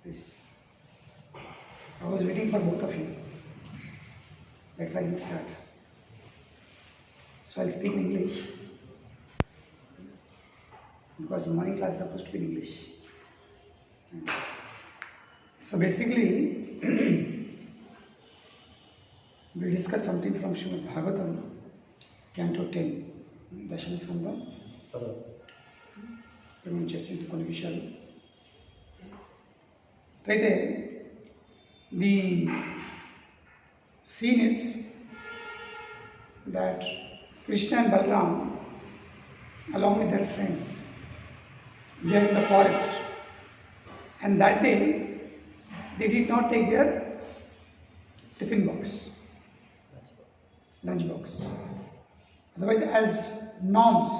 Please. I was waiting for both of you. That's why I'll start. So I'll speak in English. Because morning class is supposed to be in English. So basically, we'll discuss something from Srimad Bhagavatam, Canto 10, Dashama Skandha. మనం చర్చించిన కొన్ని విషయాలు అయితే the scene is that Krishna and Balram along with their friends, they are in the forest, and that day they did not take their tiffin box, lunch box. Otherwise, as norms,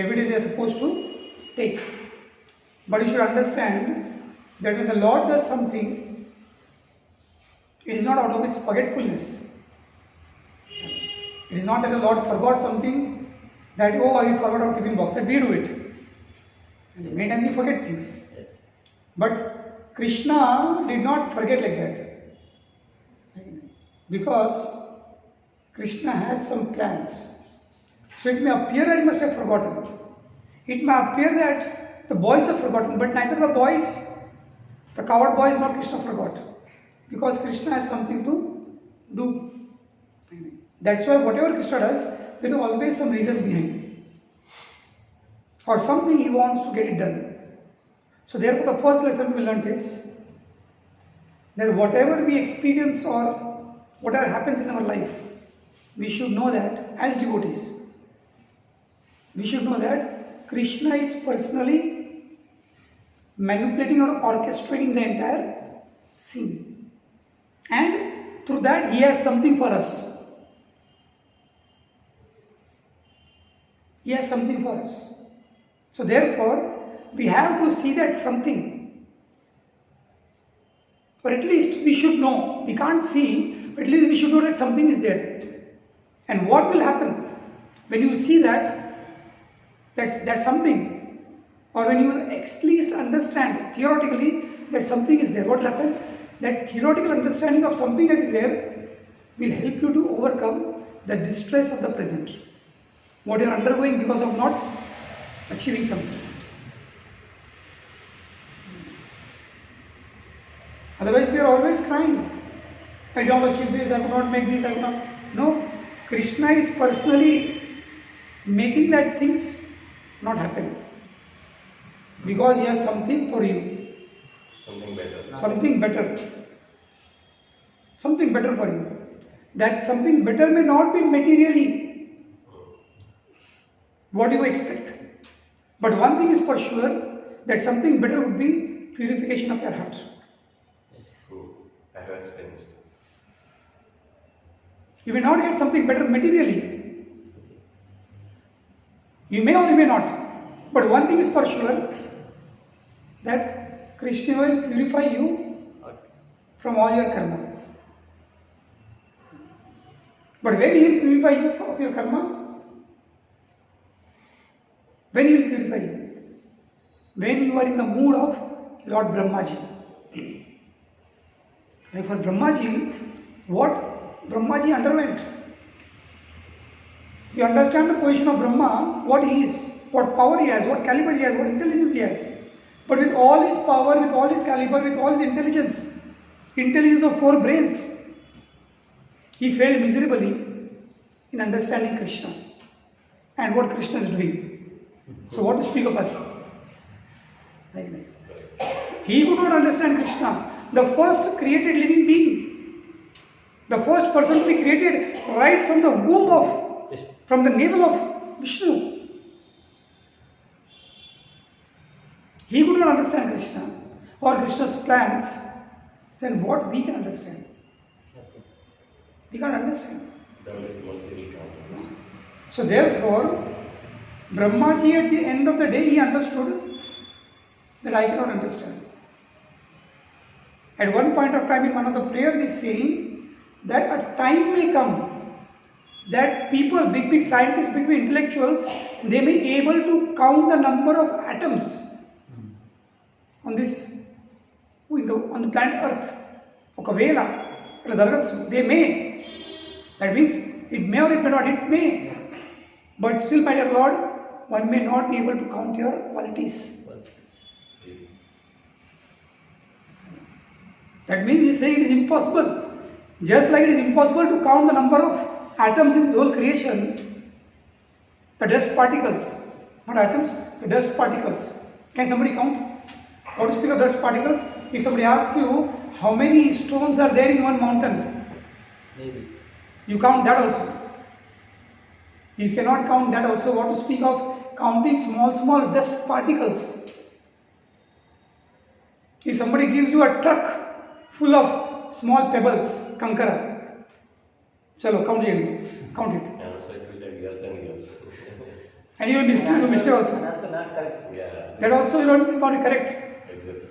every day they are supposed to take. But you should understand that when the Lord does something, it is not out of his forgetfulness. It is not that the Lord forgot something, that oh, I forgot our tiffin box, that we do it. And many times we forget things. Yes. But Krishna did not forget like that. Because Krishna has some plans. So it may appear that he must have forgotten. It may appear that the boys have forgotten, but neither the boys, the coward boys nor Krishna forgot. Because Krishna has something to do. That's why whatever Krishna does, there is always some reason behind. Or something he wants to get it done. So therefore the first lesson we learned is that whatever we experience or whatever happens in our life, we should know that as devotees, we should know that Krishna is personally manipulating or orchestrating the entire scene. And through that, he has something for us. He has something for us. So therefore, we have to see that something. Or at least we should know. We can't see, but at least we should know that something is there. And what will happen when you see that that's something, or when you at least understand theoretically that something is there, what will happen? That theoretical understanding of something that is there will help you to overcome the distress of the present, what you are undergoing because of not achieving something. Otherwise, we are always crying. I don't achieve this, I will not make this, I will not. No, Krishna is personally making that things not happen. Because he has something for you. Something better. Something better. Something better for you. That something better may not be materially what you expect. But one thing is for sure, that something better would be purification of your heart. Yes. I have experienced. You may not get something better materially. You may or you may not. But one thing is for sure, that Krishna will purify you from all your karma. But when he will purify you of your karma? When he will purify you? When you are in the mood of Lord Brahmaji. Like for Brahmaji, what Brahmaji underwent? You understand the position of Brahma, what he is, what power he has, what caliber he has, what intelligence he has. But with all his power, with all his caliber, with all his intelligence of 4 brains, he failed miserably in understanding Krishna and what Krishna is doing. So what to speak of us? He could not understand Krishna, the first created living being, the first person to be created right from the womb from the navel of Vishnu. He could not understand Krishna or Krishna's plans, then what we can understand? We can't understand. So therefore, Brahmaji at the end of the day, he understood that I cannot understand. At one point of time in one of the prayers, he is saying that a time may come that people, big scientists, big intellectuals, they may be able to count the number of atoms on this in on the planet earth ఒకవేళ ఇట్లా జరగచ్చు, they may, that means it may or it may not, it may, but still my dear lord, one may not be able to count your qualities. That means he is saying it is impossible. Just like it is impossible to count the number of atoms in this whole creation, the dust particles, not atoms, the dust particles. Can somebody count? How to speak of dust particles? If somebody asks you how many stones are there in one mountain, Maybe. you count that also. You cannot count that also. What to speak of counting small dust particles? If somebody gives you a truck full of small pebbles, kankara, chalo count it. Count it. And also it will take years and years. And you will mistake also. That's not correct. Yeah. That also you don't want to correct. Exactly.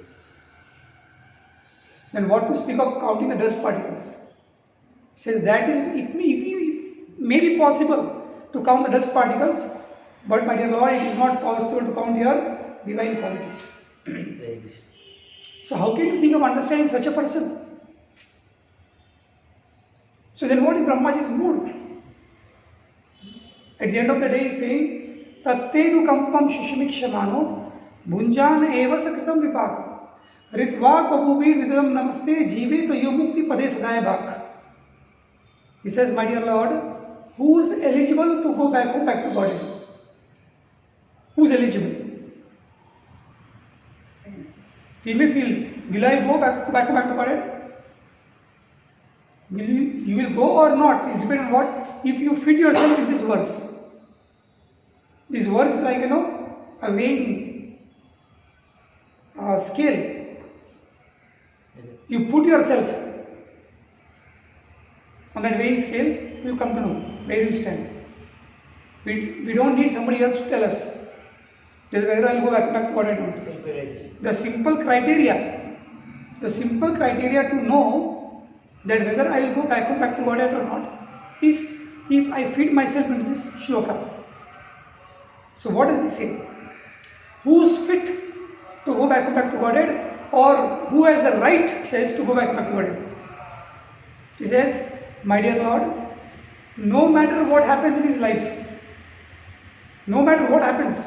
Then what to speak of counting the dust particles? Says that is, it may be possible to count the dust particles, but my dear Lord, it is not possible to count your divine qualities. Very good. So how can you think of understanding such a person? So then what is Brahmaji's mood? At the end of the day he is saying, Tattedu kampam shishmikshamano bhunjana eva sakritam vipaka ritva kabubir vidam namaste jivet yomukti pade sadaya bhak. He says, my dear Lord, who is eligible to go back to God? Who is eligible? You may feel, will I go back to God? You will go or not? It's dependent on what? If you fit yourself in this verse. This verse is like, a weighing scale. You put yourself on that weighing scale, you will come to know where you stand. We don't need somebody else to tell us whether I will go back to God or not. Self-realization. The simple criteria to know that whether I will go back to Godhead or not is if I fit myself into this shloka. So what does he say? Who is fit to go back to Godhead, or who has the right, says, to go back to Godhead? He says, my dear Lord, no matter what happens in his life, no matter what happens,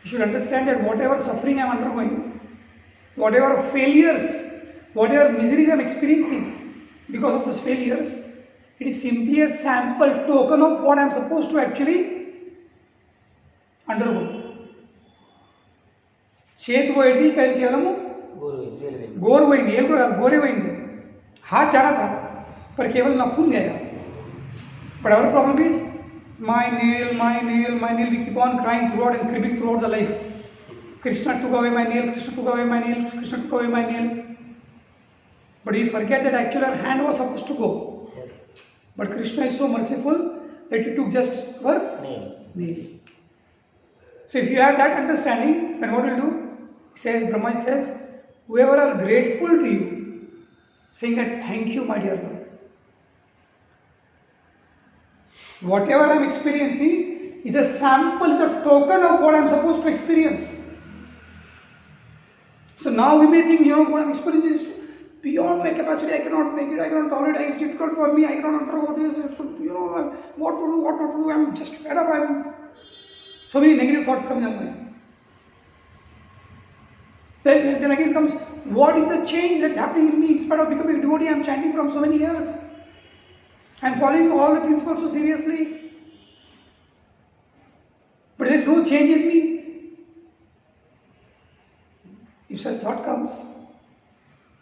you should understand that whatever suffering I am undergoing, whatever failures, whatever miseries I am experiencing because of those failures, it is simply a sample token of what I am supposed to actually undergo. చేతి పోయింది కేవలము गोर పోయింది ఏం కూడా గోరే పోయింది हाथ जाना था पर केवल नाखून गया. But our problem is my nail, we keep on crying throughout and cribbing throughout the life. Krishna took away my nail, Krishna took away my nail, Krishna took away my nail. But we forget that actually our hand was supposed to go. Yes. But Krishna is so merciful that he took just our nail. So if you have that understanding, then what will do? Brahma says, whoever are grateful to you, saying that thank you, my dear Lord. Whatever I am experiencing is a sample, is a token of what I am supposed to experience. So now we may think, what I am experiencing is beyond my capacity, I cannot make it, I cannot tolerate it, it's difficult for me, I cannot undergo this, what to do, what not to do, I am just fed up, so many negative thoughts come in my mind. Then again comes, what is the change that's happening in me in spite of becoming a devotee? I am chanting from so many years. I am following all the principles so seriously. But there is no change in me. If such thought comes,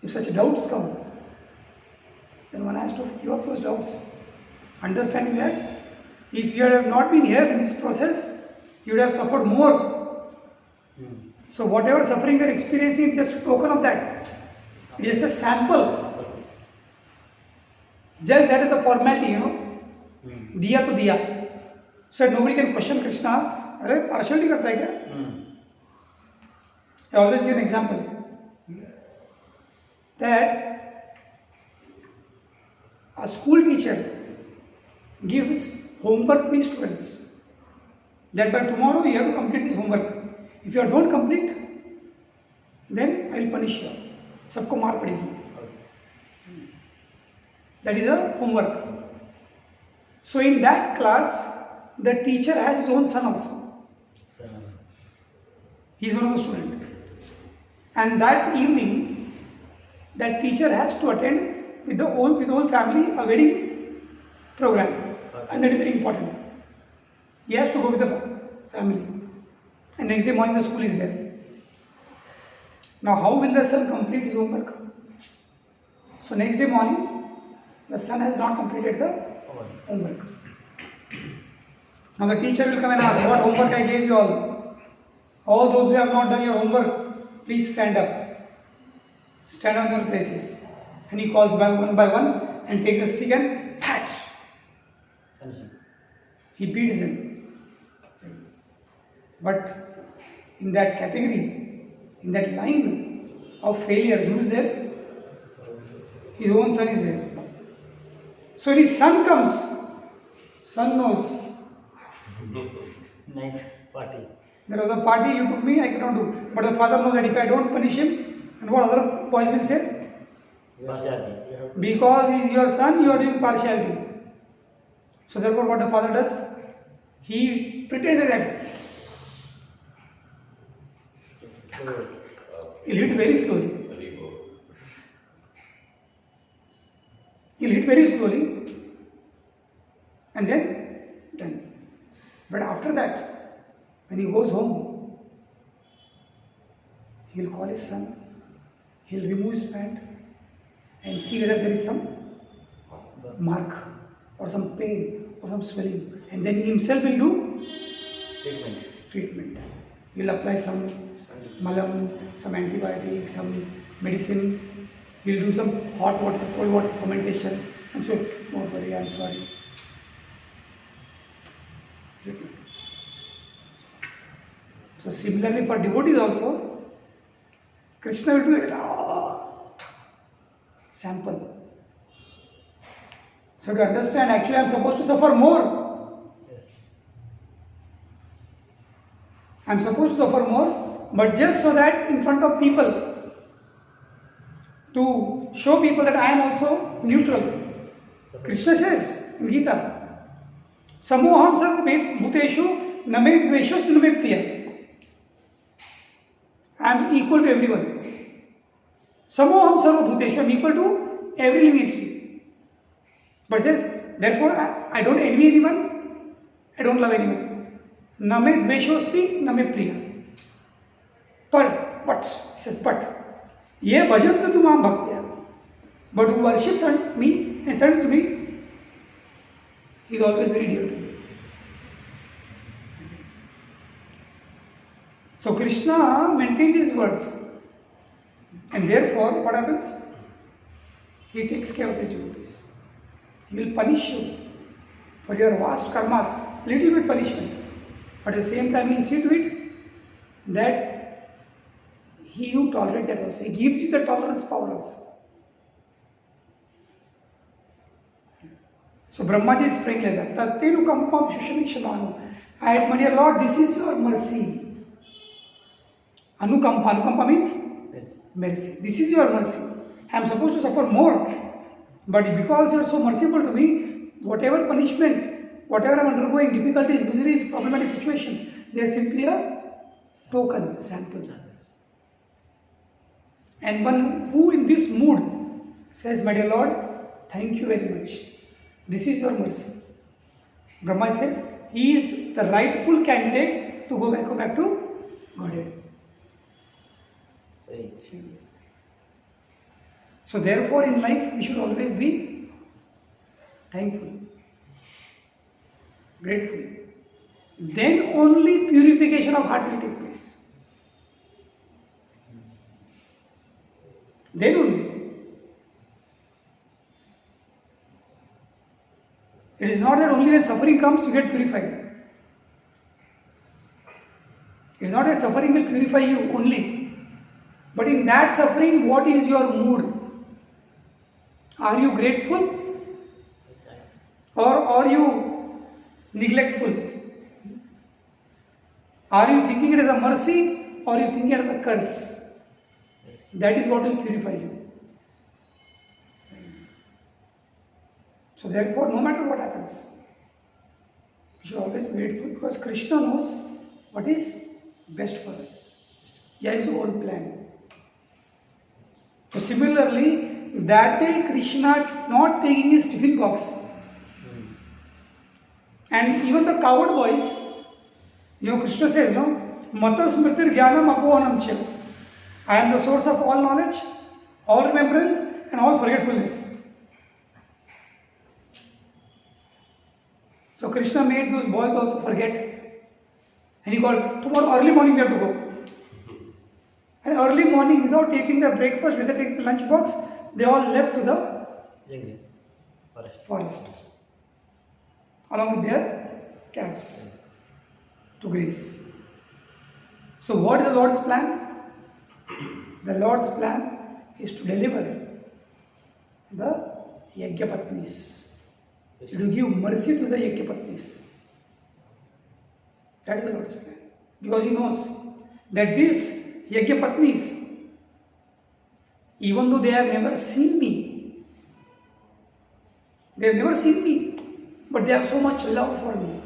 if such doubts come, then one has to give up those doubts. Understanding that if you have not been here in this process, you would have suffered more. So whatever suffering we are experiencing is just a token of that. It is a sample. Just that is the formality, Diya to diya. So nobody can question Krishna. Are partiality karta hai kya? I always give an example. That a school teacher gives homework to his students. That by tomorrow you have to complete this homework. If you don't complete, then I will punish you. सबको मार पड़ेगी. Okay. That is a homework. So in that class, the teacher has his own son also. Son also. He is one of the students. And that evening, that teacher has to attend with the whole family a wedding program. And that is very important. He has to go with the family. And next day morning the school is there. Now how will the son complete his homework? So next day morning, the son has not completed the homework. Now the teacher will come and ask, what homework I gave you all? All those who have not done your homework, please stand up. Stand on your places. And he calls by one and takes a stick and pat. Understand. He beats them. But in that category, in that line of failures, who is there? His own son is there. So when his son comes, son knows. Night party. There was a party you took me, I cannot do. But the father knows that if I don't punish him, and what other boys will say? Partiality. Because he is your son, you are doing partiality. So therefore what the father does? He pretends that he'll hit very slowly. Very good. He'll hit very slowly and then done. But after that, when he goes home, he'll call his son, he'll remove his pant and see whether there is some mark or some pain or some swelling, and then he himself will do treatment. He'll apply some malam, some antibiotic, some medicine. He'll do some hot water, cold water fermentation. I'm sure, don't worry, I'm sorry. So similarly for devotees also, Krishna will do a sample. So to understand, actually I am supposed to suffer more. Yes. I am supposed to suffer more, but just so that in front of people, to show people that I am also neutral. Krishna says in Gita, Samoham sarva bhuteshu name dveshos name priya. I am equal to everyone. Samoham sarva bhuteshu, I am equal to every living entity. But says, therefore I don't envy anyone, I don't love anyone. Name dveshosti name priya. But, he says, but, ye bhajantu tumam bhaktya. But who worships me and serves me, he is always very dear to me. So Krishna maintains his words, and therefore what happens? He takes care of his devotees. He will punish you for your vast karmas, little bit punishment, but at the same time he will see to it that you tolerate that also. He gives you the tolerance power also. So Brahmaji is praying like that. Tattenu kampam shushamikshadanu. My dear Lord, this is your mercy. Anukampa means Yes. mercy. This is your mercy. I am supposed to suffer more. But because you are so merciful to me, whatever punishment, whatever I am undergoing, difficulties, miseries, problematic situations, they are simply a token, sample. And one who in this mood says, my dear Lord, thank you very much. This is your mercy. Brahma says, he is the rightful candidate to go back to Godhead. Very. So therefore in life we should always be thankful, grateful. Then only purification of heart will take place. Then only. It is not that only when suffering comes you get purified. It is not that suffering will purify you only. But in that suffering, what is your mood? Are you grateful? Or are you neglectful? Are you thinking it as a mercy or are you thinking it as a curse? Yes. That is what will purify you. So therefore, no matter what happens, we should always be grateful because Krishna knows what is best for us. He has his own plan. So similarly, that day Krishna not taking his tiffin box. And even the coward boys, Krishna says, no, Mata smritir jnanam apohanam cha. I am the source of all knowledge, all remembrance, and all forgetfulness. So Krishna made those boys also forget. And he called, tomorrow early morning we have to go. And early morning, without taking the breakfast, without taking the lunch box, they all left to the Jungle. forest. Along with their calves to graze. So what is the Lord's plan? The Lord's plan is to deliver the Yagyapatnis. To give mercy to the Yagyapatnis. That is the Lord's plan. Because He knows that these Yagyapatnis, even though they have never seen me, but they have so much love for me.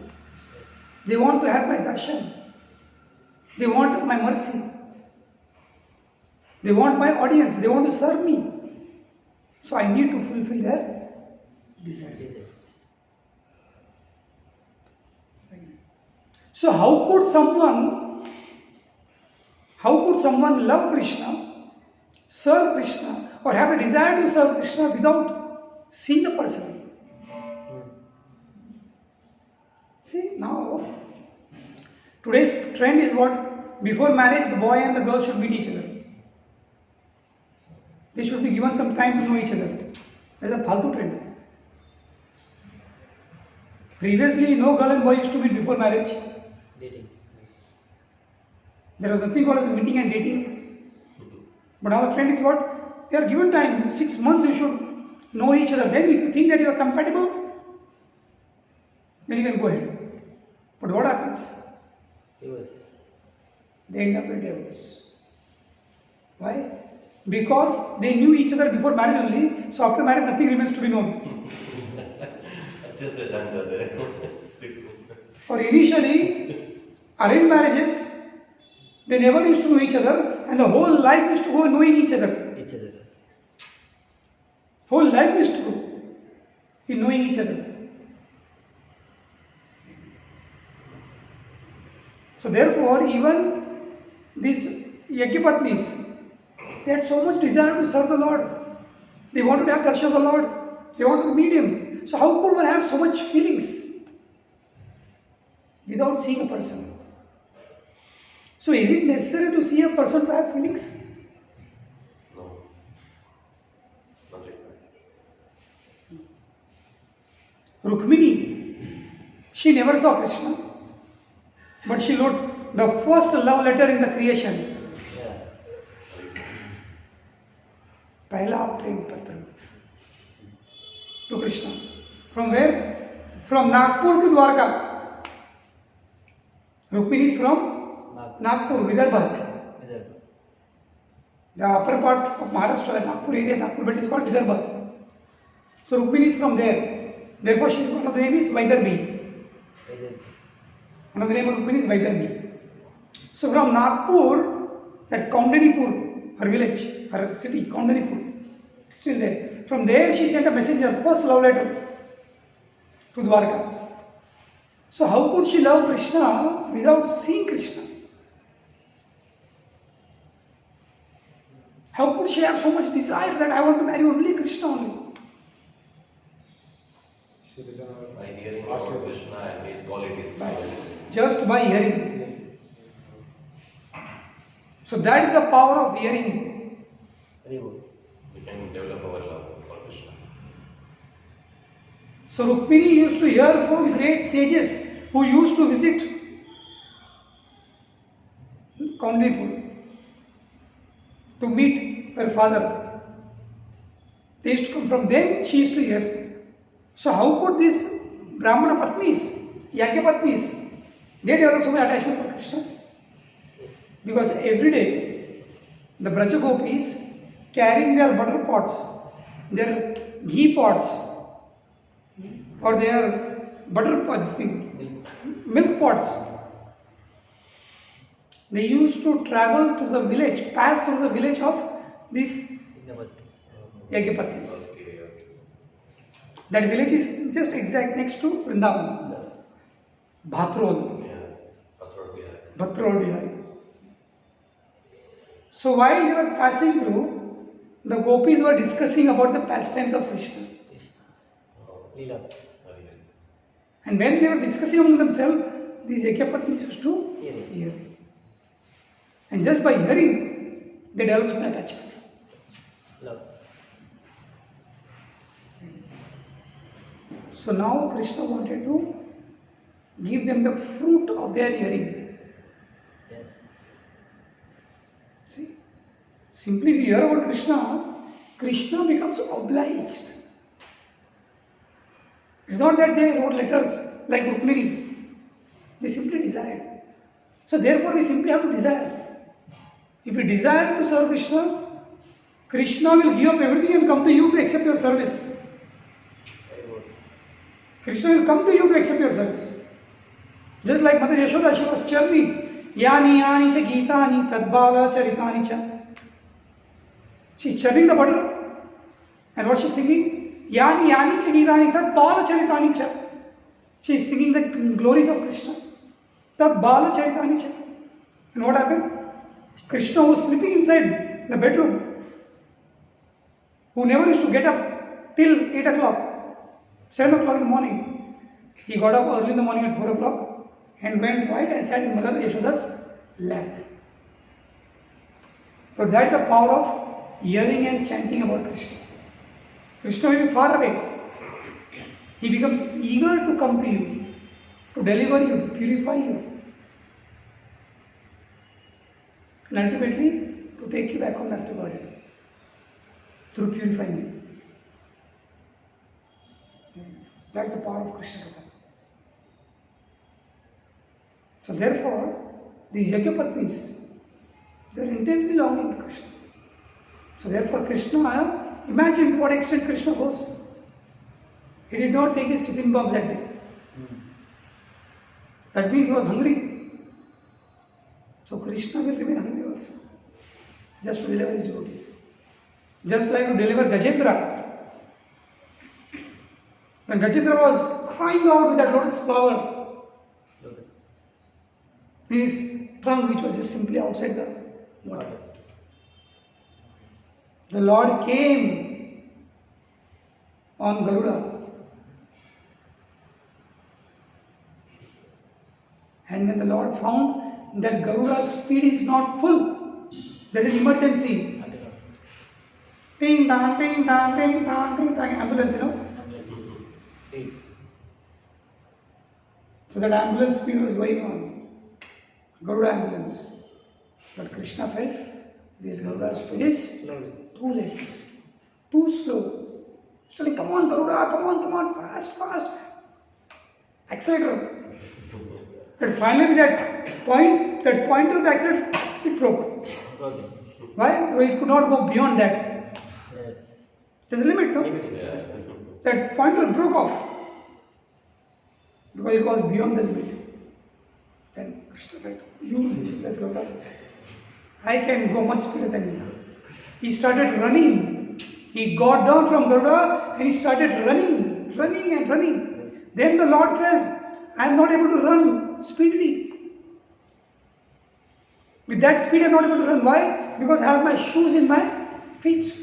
They want to have my darshan. They want my mercy. They want my audience. They want to serve me. So I need to fulfill their desires. So how could someone love Krishna, serve Krishna, or have a desire to serve Krishna without seeing the person? See, now, today's trend is what? Before marriage, the boy and the girl should meet each other. They should be given some time to know each other. That is a Phaltu trend. Previously, no girl and boy used to meet before marriage. Dating. There was nothing called as meeting and dating. But now the trend is what? They are given time. 6 months you should know each other. Then if you think that you are compatible, then you can go ahead. But what happens? Divorce. They end up in divorce. Why? Because they knew each other before marriage only. So after marriage, nothing remains to be known. Just a jungle there. For initially, arranged marriages, they never used to know each other, and the whole life used to go knowing each other. Whole life used to go in knowing each other. So therefore, even these Yagyapatnis, they had so much desire to serve the Lord. They wanted to have darshan of the Lord. They wanted to meet Him. So how could one have so much feelings without seeing a person? So is it necessary to see a person to have feelings? No. Not required. Rukmini, she never saw Krishna, but she wrote the first love letter in the creation. Pehla prem patra to Krishna. From where? From Nagpur to Dwarka. Rukmini is from Nagpur, Vidarbha. The upper part of Maharashtra, Nagpur area, Nagpur belt is called Vidarbha. So Rukmini is from there. Therefore, one of the name is Vaidarbi. One of the name of Rukmini is Vaidarbi. So from Nagpur, that Kaundanipur, her village, her city, Kaundanipur, still there. From there, she sent a messenger, first love letter to Dwarka. So how could she love Krishna without seeing Krishna? How could she have so much desire that I want to marry only Krishna only? By hearing about Krishna and his qualities. Just by hearing. So that is the power of hearing. Very good. We can develop our love for Krishna. So Rukmini used to hear from great sages who used to visit Kaundanipur to meet her father. They used to come from them, she used to hear. So how could these Brahmana Patnis, Yagyapatnis, they develop so much attachment for Krishna? Because every day the Braja Gopis carrying their butter pots, their ghee pots, or their butter pots, milk pots. They used to travel to the village, pass through the village of these Yajnapatnis. Okay, okay. That village is just exact next to Vrindavan, Bhatrol, Yeah. Patrol Bihar. Bhatrol Bihari. So while they were passing through, the gopis were discussing about the pastimes of Krishna. Leelas. And when they were discussing among themselves, these Yajnapatnis used to Hearing. hear. And just by hearing, they developed some attachment. Love. So now Krishna wanted to give them the fruit of their hearing. Yes. See, simply we hear about Krishna, Krishna becomes obliged. It's not that they wrote letters like Rukmini. They simply desired. So therefore we simply have to desire. If we desire to serve Krishna, Krishna will give up everything and come to you to accept your service. Very good. Krishna will come to you to accept your service. Just like Mother Yashoda, she was churning. Yani yani cha Geetani tadbala charitani cha. She's churning the butter. And what she's singing? Yani yani cha Geetani tadbala charitani cha. She's singing the glories of Krishna. Tadbala charitani cha. And what happened? Krishna was sleeping inside the bedroom, who never used to get up till 8 o'clock, 7 o'clock in the morning. He got up early in the morning at 4 o'clock and went right and sat in Mother Yashoda's lap. So that is the power of hearing and chanting about Krishna. Krishna will be far away. He becomes eager to come to you, to deliver you, to purify you. And ultimately, to take you back home back to Godhead through purifying you. That's the power of Krishna Katha. So therefore, these Yajnapatnis, they are intensely longing for Krishna. So therefore, Krishna, imagine to what extent Krishna goes. He did not take his tiffin box that day. That means he was hungry. So Krishna will remain hungry also, just to deliver his devotees. Just like to deliver Gajendra. When Gajendra was crying out with that lotus flower, Lotus. his trunk which was just simply outside the water. The Lord came on Garuda. And when the Lord found that Garuda's speed is not full, there is emergency. Ding dong, ding dong, ding dong, ding dong, ambulance, Ambulance. Speed. So that ambulance speed was going on. Garuda ambulance. But Krishna felt this Garuda's speed is Slowly. too less, too slow. So like, come on Garuda, come on, fast, fast. Accelerator. But finally that pointer of the accelerator, it broke. Okay. Why? Because it could not go beyond that. Yes. There's a limit, no? Limited. Yeah. That pointer broke off. Because it was beyond the limit. Then Krishna said, you useless Garuda. I can go much speeder than you. He started running. He got down from Garuda and he started running. Yes. Then the Lord felt, I am not able to run speedily. With that speed I am not able to run. Why? Because I have my shoes in my feet.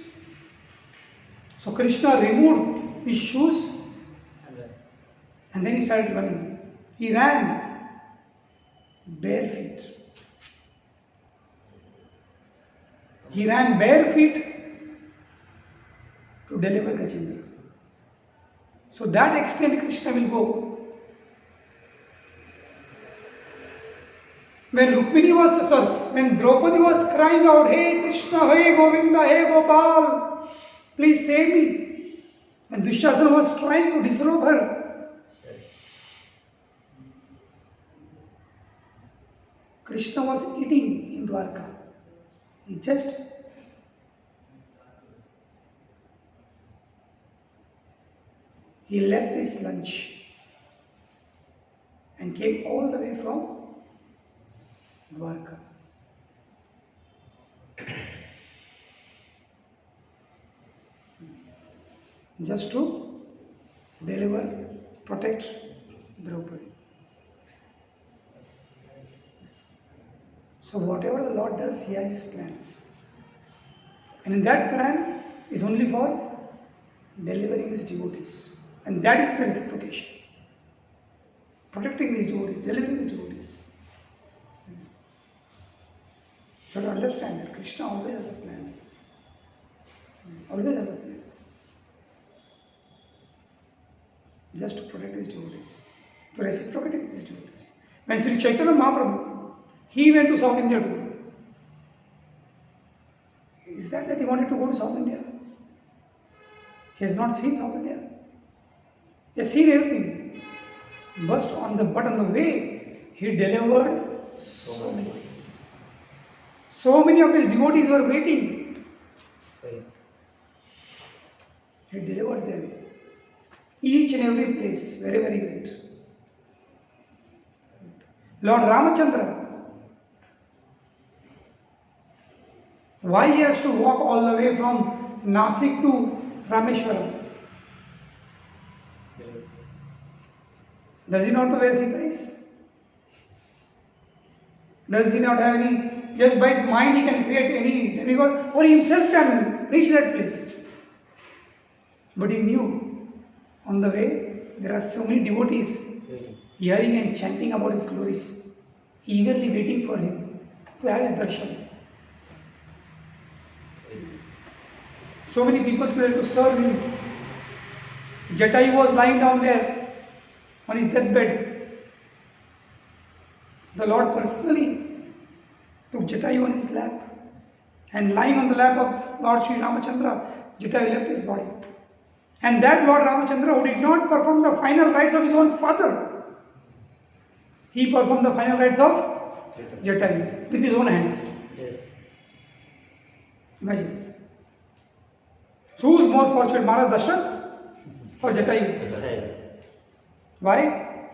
So Krishna removed his shoes And then. and then he started running. He ran bare feet. He ran bare feet to deliver Gajendra. So that extent Krishna will go. When Draupadi was crying out, Hey Krishna, Hey Govinda, Hey Gopal, please save me. When Dushasana was trying to disrobe her, Yes. Krishna was eating in Dwarka. He just he left his lunch and came all the way from Dwarka. Just to deliver, protect Draupadi. So whatever the Lord does, He has His plans. And in that plan is only for delivering His devotees. And that is the reciprocation. Protecting His devotees, delivering His devotees. So to understand that Krishna always has a plan. Always has a plan. Just to protect His devotees. To reciprocate with His devotees. When Sri Chaitanya Mahaprabhu, he went to South India too. Is that he wanted to go to South India? He has not seen South India. He has seen everything. But on the way, he delivered so many. So many of his devotees were waiting. Right. He delivered them. Each and every place, wherever he went. Lord Ramachandra, why he has to walk all the way from Nasik to Rameshwaram? Does he not know where Sita is? Does he not have any, just by his mind he can create any demigod, or he himself can reach that place? But he knew on the way there are so many devotees Waiting. hearing and chanting about his glories, eagerly waiting for him to have his darshan. So many people were to serve him. Jatayu was lying down there on his deathbed. The Lord personally took Jatayu on his lap, and lying on the lap of Lord Sri Ramachandra, Jatayu left his body. And that Lord Ramachandra, who did not perform the final rites of his own father, he performed the final rites of Jatayu with his own hands. Yes. Imagine. So who is more fortunate, Maharaj Dashrath or Jatayu? Right. Why?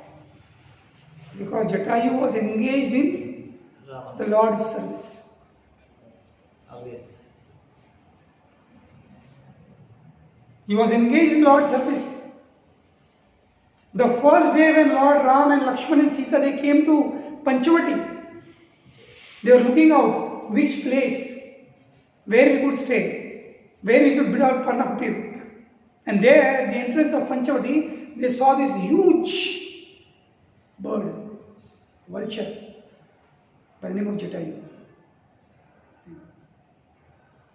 Because Jatayu was engaged in Rama. the Lord's service. Obvious. He was engaged in Lord's service. The first day when Lord Ram and Lakshman and Sita they came to Panchavati, they were looking out which place where we could stay, where we could build our Parnakutir. And there at the entrance of Panchavati, they saw this huge bird, vulture, by the name of Jatayu.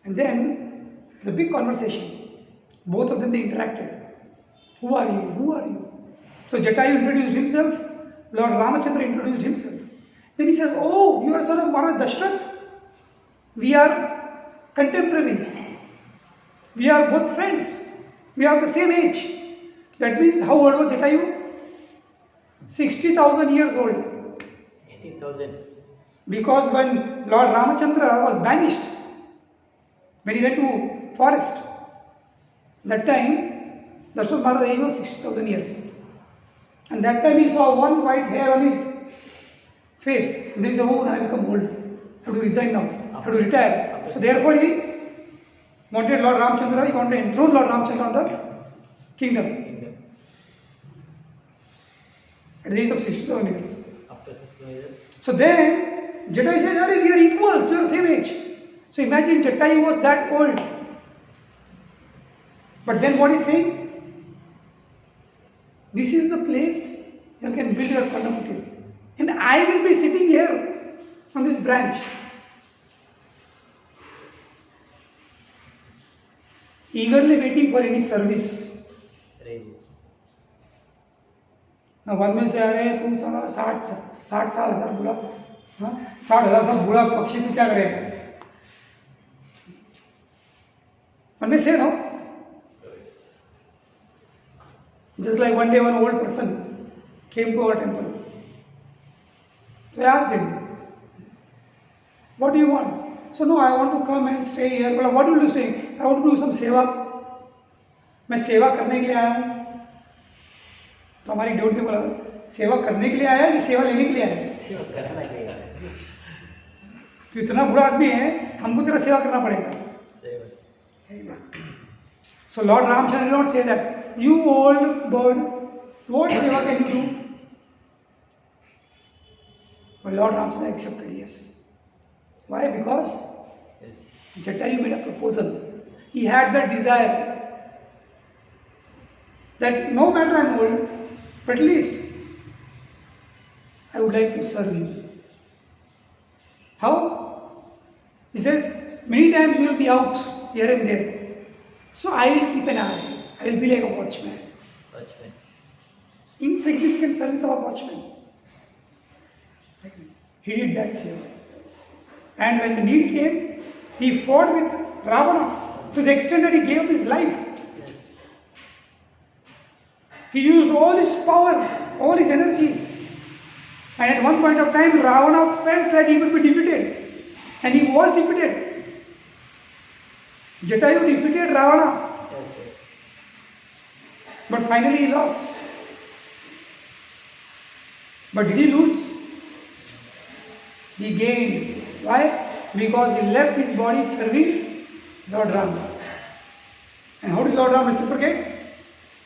And then the big conversation. Both of them they interacted. Who are you? Who are you? So Jatayu introduced himself. Lord Ramachandra introduced himself. Then he says, "Oh, you are son of Maharaj Dashrath. We are contemporaries. We are both friends. We are the same age." That means how old was Jatayu? 60,000 years old. 60,000. Because when Lord Ramachandra was banished, when he went to forest, that time, Dashrath Maharaj's age was 60,000 years. And that time he saw one white hair on his face. And then he said, "Oh, I have become old. I have to resign now. I have to retire." So therefore he wanted Lord Ramachandra, he wanted to enthrone Lord Ramachandra on the kingdom. At the age of 60,000 years. After 60 years. So then, Jatayu says, "Arey, we are equals, we are the same age." So imagine Jatayu was that old. But then what he's saying? This is the place you can build your Parnakutir. And I will be sitting here on this branch. Eagerly waiting for any service. Right. Now one may say, "अरे तुम साला 60 साल हजार बुला, 60,000 साल बुला पक्षी तू क्या करेगा?" One may say, no. Just like one day one old person came to our temple. So I asked him, "What do you want?" So, "No, I want to come and stay here." But what will you say? "I want to do some seva. मैं सेवा करने के लिए आया हूँ." तो हमारी duty ने बोला सेवा करने के लिए आया है कि सेवा लेने के लिए आया है? सेवा करना चाहिए। तो इतना बुरा आदमी है, हमको तेरा सेवा करना पड़ेगा। सेवा। So Lord Ramchandra did not say that, you old bird, what seva can you do? But Lord Ramchandra accepted, yes. Why? Because Yes. Jatayu made a proposal. He had that desire that no matter I'm old, but at least I would like to serve you. How? He says, many times you will be out here and there. So I will keep an eye. I will be like a watchman. Watchman. Insignificant service of a watchman. He did that seva. And when the need came, he fought with Ravana to the extent that he gave up his life. Yes. He used all his power, all his energy. And at one point of time, Ravana felt that he would be defeated. And he was defeated. Jatayu defeated Ravana. Yes, yes. But finally he lost. But did he lose? He gained. Why? Because he left his body serving Lord Rama. And how did Lord Rama reciprocate?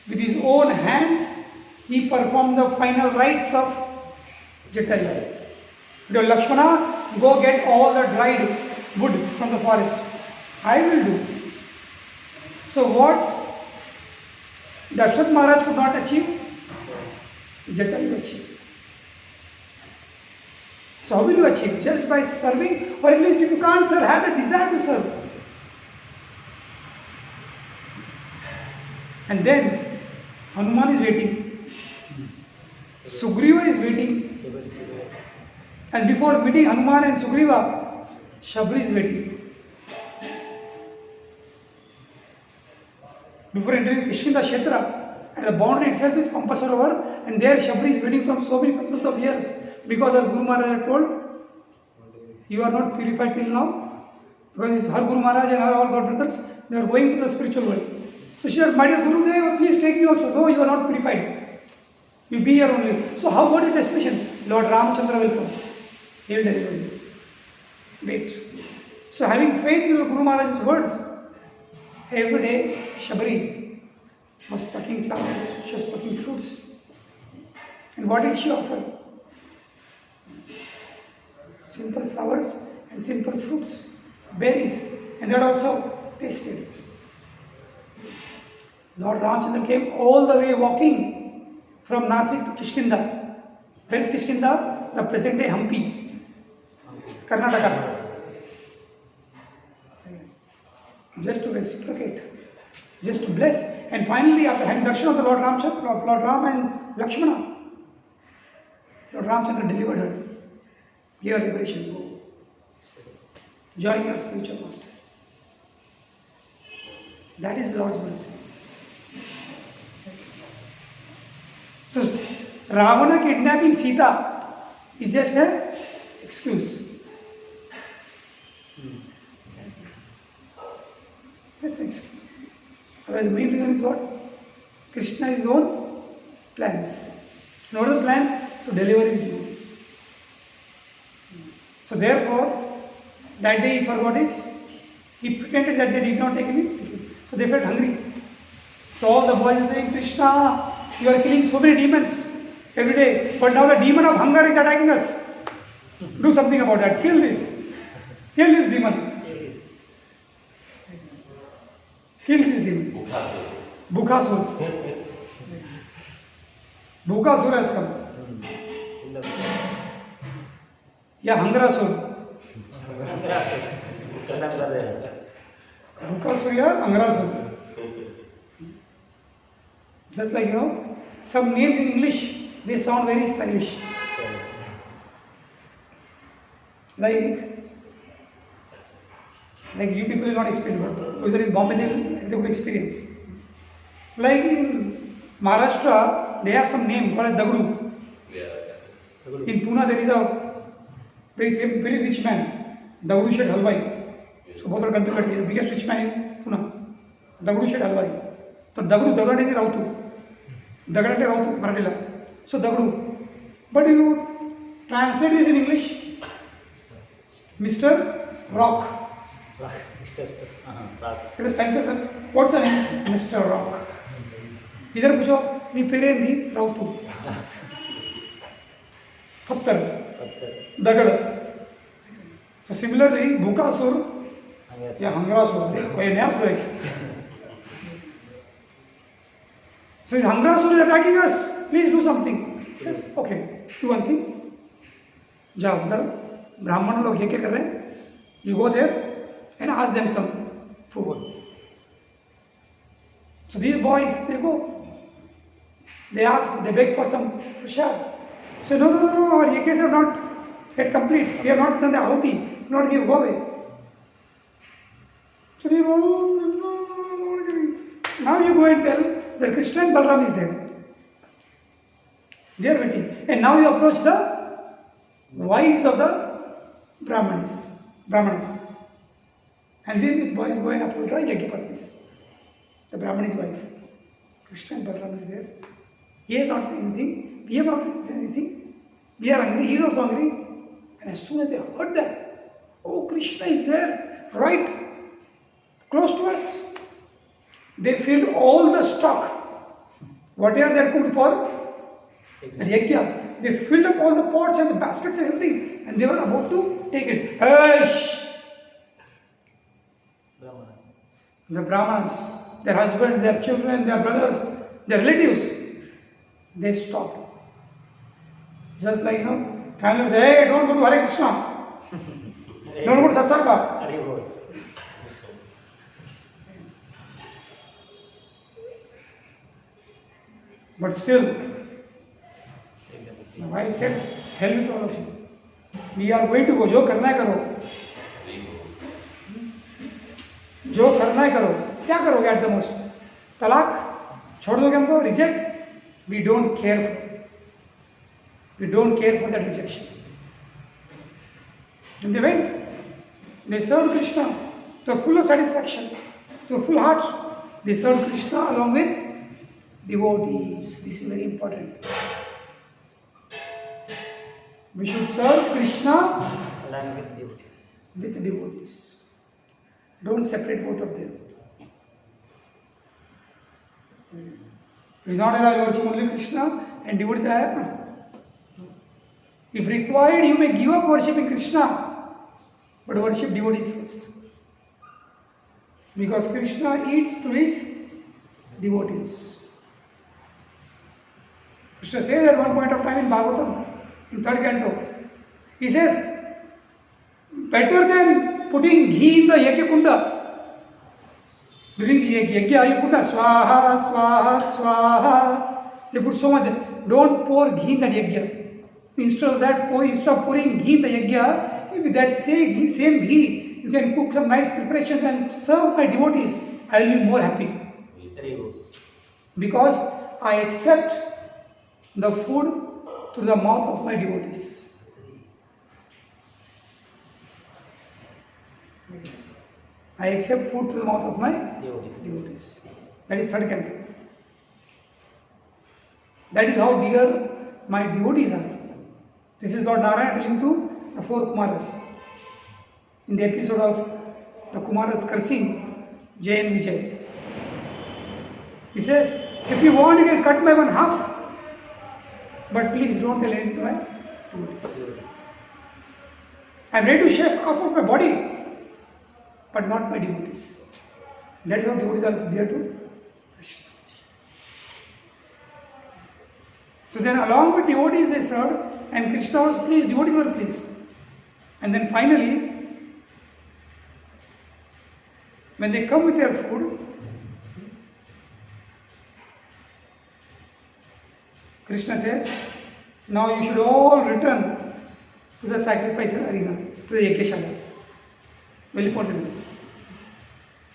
With his own hands, he performed the final rites of Jatayu. He told Lakshmana, go get all the dried wood from the forest. I will do. So what Dashrath Maharaj could not achieve, Jatayu achieved. So how will you achieve? Just by serving, or at least if you can't serve, have the desire to serve. And then Hanuman is waiting. Sugriva is waiting. And before meeting Hanuman and Sugriva, Shabri is waiting. Before entering Kishkinda Kshetra, and the boundary itself is Pampa Sarovar, and there Shabri is waiting from so many thousands of years. Because our Guru Maharaj had told, you are not purified till now. Because her Guru Maharaj and her all God brothers, they are going to the spiritual world. So she said, my dear Guru Dev, please take me also. No, you are not purified. You be here only. So how about it destination? Lord Ramchandra will come. He will deliver you. Wait. So having faith in Guru Maharaj's words, every day Shabri was plucking flowers, she was plucking fruits. And what did she offer? Simple flowers and simple fruits, berries, and that also tasted. Lord Ramchandra came all the way walking from Nasik to Kishkinda. Where is Kishkinda? The present day Hampi, Karnataka. Just to reciprocate, just to bless. And finally, after having darshan of the Lord Ramchandra, Lord Ram and Lakshmana, Lord Ramchandra delivered her. Give her liberation. Go. Join your spiritual master. That is Lord's mercy. So, Ravana kidnapping Sita is just an excuse. Just an excuse. Otherwise, the main reason is what? Krishna has his own plans. In order to plan to deliver his devotees. So therefore, that day he forgot his. He pretended that they did not take any food. So they felt hungry. So all the boys were saying, Krishna, you are killing so many demons every day. But now the demon of hunger is attacking us. Do something about that. Kill this. Kill this demon. Kill this demon. Bhukasur. Bhukasur has come. Yeah, Hangrasur. Bhukasur or Hangrasur. Just like, some names in English, they sound very stylish. Like you people will not experience, but those are in Bombay, they would experience. Like in Maharashtra, they have some name called Dagdu. Yeah. In Pune, there is a very rich man, Dagdu Shet Halwai. So, both are considered the biggest rich man in Pune. Dagdu Shet Halwai. So, Dagdu Dagadeni Rautu. दगड అంటే रावतू मराठीला. So Dagdu. But you translate this in English. Mr. Rock. It is science. What's the name? Mr. Rock. इधर पूछो మీ పేరేంది रावतू. पत्थर. दगड़. So similarly, Bukasur या Hangrasur, कोई नया सुर है. So Hangrasur is attacking us. Please do something. Says, okay, do one thing. जाओ उधर ब्राह्मण लोग ये क्या कर रहे हैं? You go there and ask them some food. So these boys, they go. They ask, they beg for some prasad. Say, no, our yajnas are not yet complete. We have not done the ahuti. Not give, go away. So they go, no. Now you go and tell that Krishna and Balram is there. They are waiting. And now you approach the wives of the Brahmanas. And then these boys go and approach the Yajnapatnis. The Brahmani's wife. Krishna and Balram is there. He has not done anything. We have not done anything. We are hungry. He is also hungry. And as soon as they heard that, oh, Krishna is there, right close to us, they filled all the stock. Whatever they had cooked for the yajna, they filled up all the pots and the baskets and everything, and they were about to take it. Hey! The Brahmanas, their husbands, their children, their brothers, their relatives, they stopped. Just like, family say, hey, don't go to Hare Krishna. Don't go to Satsanga. But still, the wife said, hell with all of you. We are going to go. जो करना है करो. जो करना है करो. क्या करोगे at the most? तलाक? छोड़ दोगे हमको? Reject? We don't care for it. We don't care for that rejection. And they went. They served Krishna to full of satisfaction, to full heart. They served Krishna along with devotees. This is very important. We should serve Krishna Along with devotees. with devotees. Don't separate both of them. It is not that I worship only Krishna and devotees I have. If required, you may give up worshipping Krishna, but worship devotees first. Because Krishna eats through his devotees. Krishna says at one point of time in Bhagavatam, in 3rd canto, he says, better than putting ghee in the yajna kunda, during yajna kunda, swaha, swaha, swaha, they put so much, don't pour ghee in that yajna. Instead of pouring ghee in the yajna, with that same ghee, you can cook some nice preparations and serve my devotees. I will be more happy. Because I accept the food through the mouth of my devotees. I accept food through the mouth of my devotees. That is 3rd canto. That is how dear my devotees are. This is Lord Narayana telling to the 4 Kumaras. In the episode of the Kumaras cursing Jay and Vijay. He says, if you want, you can cut my 1/2. But please don't tell anything to my devotees. I am ready to shave off of my body, but not my devotees. That is how devotees are dear to Krishna. So then along with devotees they served, and Krishna was pleased, devotees were pleased. And then finally, when they come with their food, Krishna says, now you should all return to the sacrifice arena, to the Yajnashala. Very important.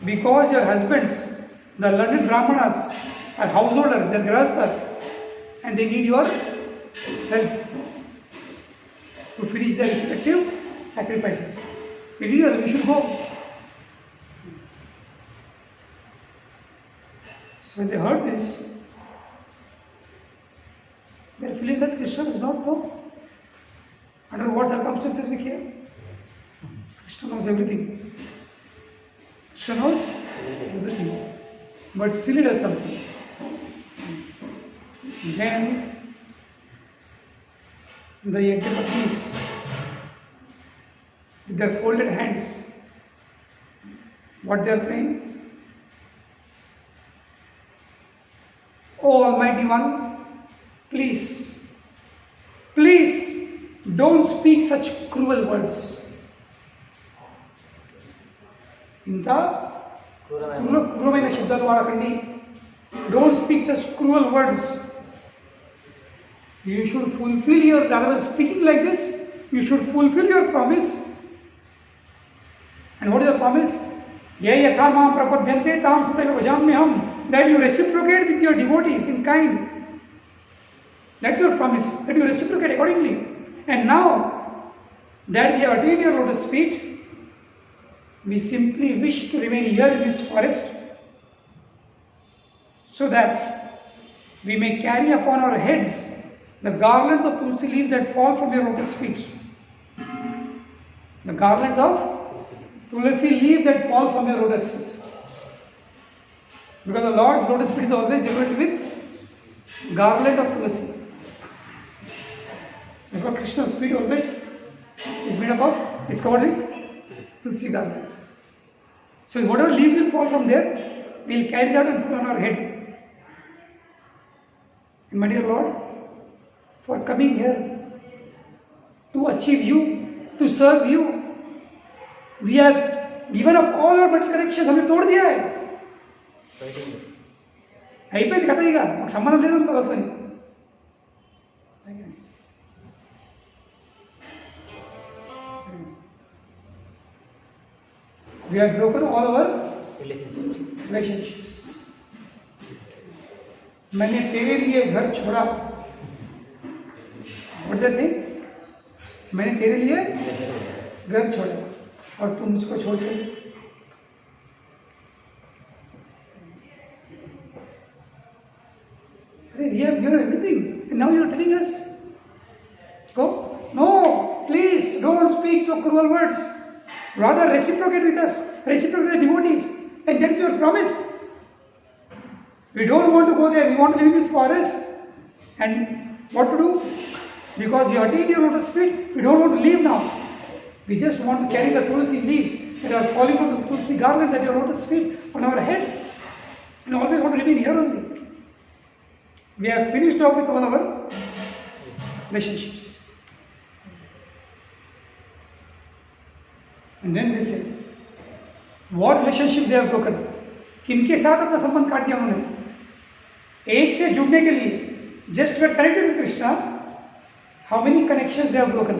Because your husbands, the learned Brahmanas, are householders, they are grahasthas, and they need your help to finish their respective sacrifices. They need your help, you should go. So when they heard this, fulfill in us? Krishna does not know. Under what circumstances we came? Krishna knows everything. Krishna knows everything. But still he does something. Then the Yajnapatis, with their folded hands, what they are praying? Oh Almighty One, please, please don't speak such cruel words. ఇంత క్రూరమైన శబ్దాలు వాడకండి. Don't speak such cruel words. You should fulfill your, rather than speaking like this, you should fulfill your promise. And what is the promise? Ye yatha mam prapadyante tam sataiva vajamyaham. That you reciprocate with your devotees in kind. That's your promise, that you reciprocate accordingly. And now that we have attained your lotus feet, we simply wish to remain here in this forest so that we may carry upon our heads the garlands of tulsi leaves that fall from your lotus feet. The garlands of tulsi leaves that fall from your lotus feet. Because the Lord's lotus feet is always decorated with garland of tulsi. Therefore Krishna's feet always is made up of, is covered with tulsi garlands. So whatever leaves will fall from there, we will carry that and put on our head. And my dear Lord, for coming here to achieve you, to serve you, we have given up all our material connections. हमने तोड़ दिया है. అయిపోయింది కథ, ఇక మాకు సంబంధం లేదు వాళ్ళతో. We have broken all our relationships. मैंने तेरे लिए घर छोड़ा. What does it say? मैंने तेरे लिए घर छोड़ा और तुम मुझको छोड़ चले. We have given everything, and now you are telling us, go? No, please don't speak so cruel words. Rather reciprocate with us, reciprocate with the devotees, and that's your promise. We don't want to go there, we want to live in this forest. And what to do? Because we attained your lotus feet, we don't want to leave now. We just want to carry the tulsi leaves that are falling from the tulsi garlands at your lotus feet on our head, and always want to remain here only. We have finished off with all our relationships. And then they said, what relationship they have broken? किनके साथ अपना संबंध काट दिया उन्होंने? एक से जुड़ने के लिए, just to get connected with Krishna, how many connections they have broken?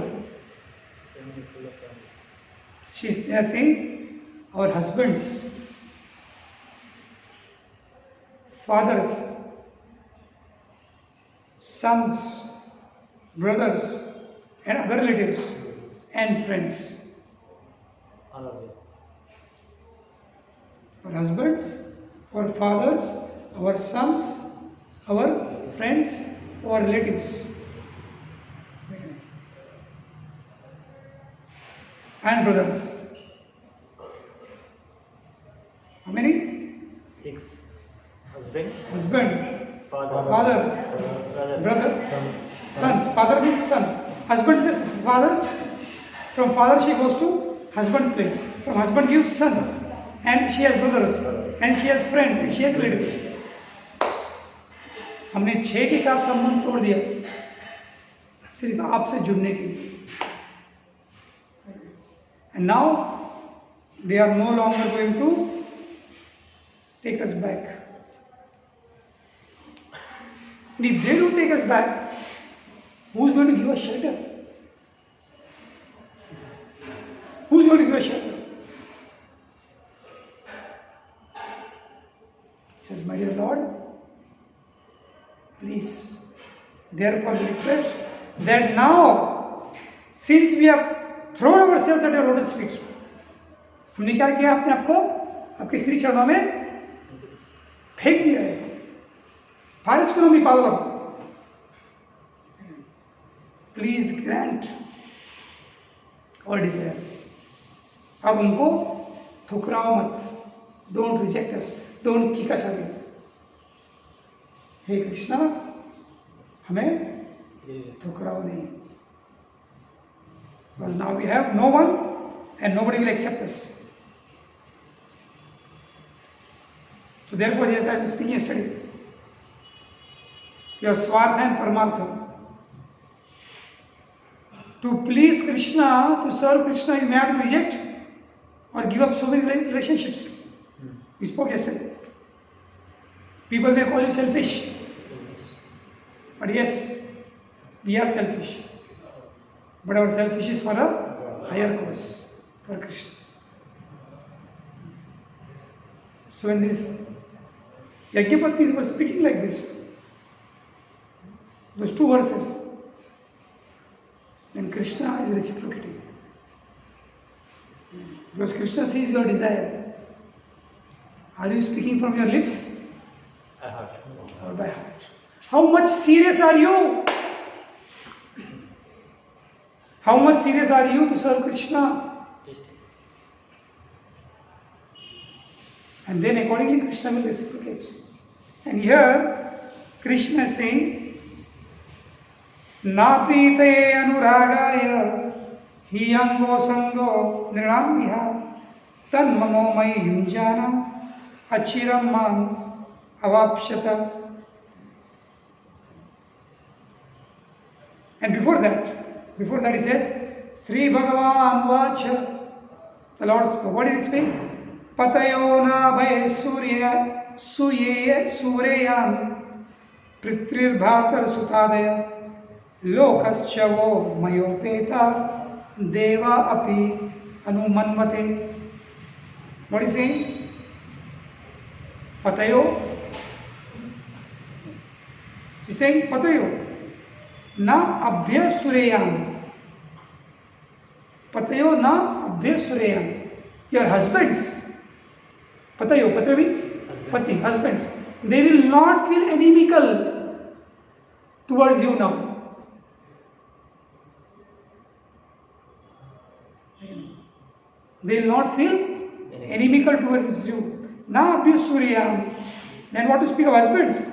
They are saying, our husbands, fathers, sons, brothers, and other relatives, and friends. All of it. Our husbands, our fathers, our sons, our friends, our relatives. And brothers. How many? 6. Husband, Husband, father, father, brother, sons. Father means son. Husband says fathers. From father she goes to husband's place. From husband gives son. And she has brothers. And she has friends. And she has relatives. हमने 6 के साथ संबंध तोड़ दिया सिर्फ आपसे जुड़ने के लिए. And now they are no longer going to take us back. And if they don't take us back, who's going to give us shelter? Who's going to give us shelter? He says, my dear Lord, please, therefore we request that now, since we have thrown ourselves at your lotus feet, हमने क्या किया? अपने आप को आपके श्री चरणों में फेंक दिया है. Paris को नहीं पागल. Please grant our desire. अब उनको ठुकराओ मत, don't reject us, don't kick us away. हे कृष्णा, हमें ठुकराओ नहीं, because now we have no one and nobody will accept us. So therefore, as I was speaking yesterday, your Swartha and Paramartha. To please Krishna, to serve Krishna, you may have to reject or give up so many relationships. We spoke yesterday. People may call you selfish, but yes, we are selfish. But our selfish is for a higher cause, for Krishna. So when these Yajnapatis were speaking like this, those two verses, then Krishna is reciprocating. Because Krishna sees your desire. Are you speaking from your lips I heard. or by heart? How much serious are you? How much serious are you to serve Krishna? And then accordingly Krishna will reciprocate. And here Krishna is saying, नापीते अनुरागाय हि अंगो संगो नृणाम विहा तन्मनो मयि युञ्जाना अचिरं माम अवाप्स्यत. And before that he says, Sri Bhagavan Vacha, the Lord spoke. What did he speak? Patayo na bhay sureyam pritrir bhatar sutadaya lokascha vo mayopeta deva api anumanvate. What is he saying? Patayo. He's saying Patayo na abhya sureyam. Patayo na abhya sureyam. Your husbands. Patayo means pati, husbands. They will not feel inimical towards you now. They will not feel inimical towards you. Na abhya sureyam. Then what to speak of husbands?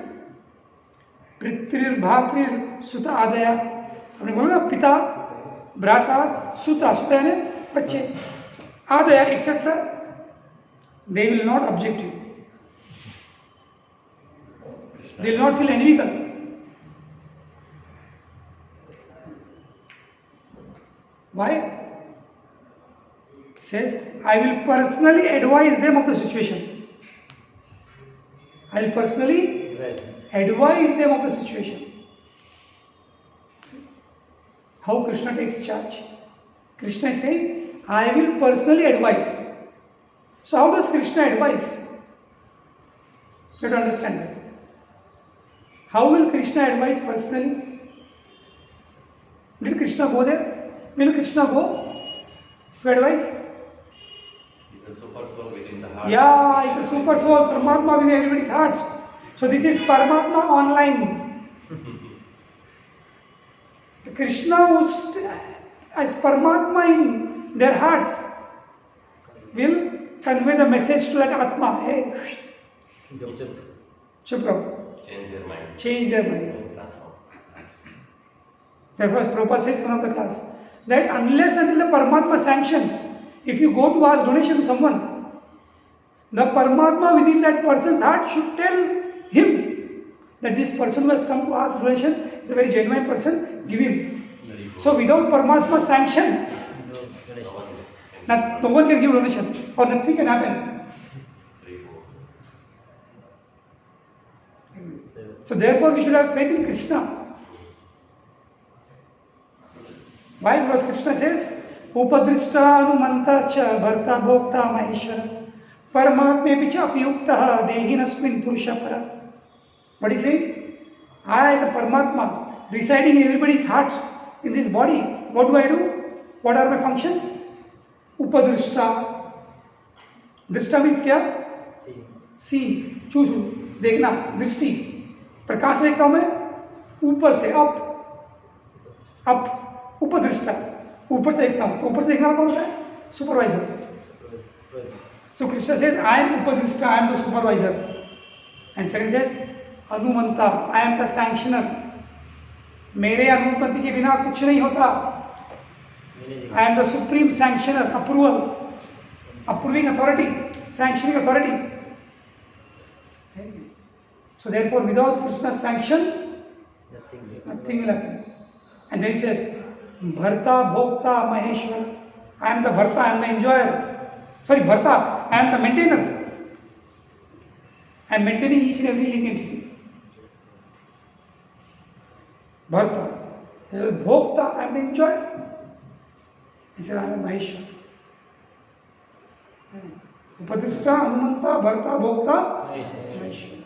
Pritrir, bhatrir, suta adaya. हमने बोला ना पिता, भ्राता, सुता, सुता यानी बच्चे, Adya etc. They will not object you. They will not feel inimical. Why? He says, I will personally advise them of the situation. I will personally advise them of the situation. How Krishna takes charge. Krishna is saying, I will personally advise. So how does Krishna advise? You have to understand that. How will Krishna advise personally? Did Krishna go there? Will Krishna go to advise? He's a super soul within the heart. Yeah, it's a super soul, Paramatma within everybody's heart. So this is Paramatma online. The Krishna who's as Paramatma in their hearts will convey the message to that Atma. Hey, chup rao. Change their mind. Change their mind. And transform. Therefore, Prabhupada says in one of the class that unless until the Paramatma sanctions, if you go to ask donation to someone, the Paramatma within that person's heart should tell him that this person who has come to ask donation is a very genuine person, give him. So without Paramatma sanction, no one can give donation or nothing can happen. So therefore we should have faith in Krishna. Why? Because Krishna says, Upadrishta anumantascha bharta bhokta maheshwara paramatme picha apyuktaha dehinasmin purushapara. What is it? I as a Paramatma residing in everybody's heart in this body, what do? What are my functions? Upadrishta. Drishta means क्या? See, choose, देखना, दृष्टि. पर कहाँ से देखता हूँ मैं? ऊपर से, up. अप, उपदृष्टा, ऊपर से देखता हूँ, तो ऊपर से देखना कौन होता है? Supervisor. So Krishna says, I am Upadrishta, I am the supervisor. And second says, Anumanta, I am the sanctioner. मेरे अनुमति के बिना कुछ नहीं होता. I am the supreme sanctioner, approval, approving authority, sanctioning authority. So therefore, without Krishna's sanction, nothing will happen. And then he says, Bharta, Bhokta, Maheshwar. I am the Bharta, I am the enjoyer. Sorry, Bharta, I am the maintainer. I am maintaining each and every living entity. Bharta. He says, Bhokta, I am the enjoyer. He says, I am Maheshwar. Upadrishta, Anumanta, Bharta, Bhokta, Maheshwar.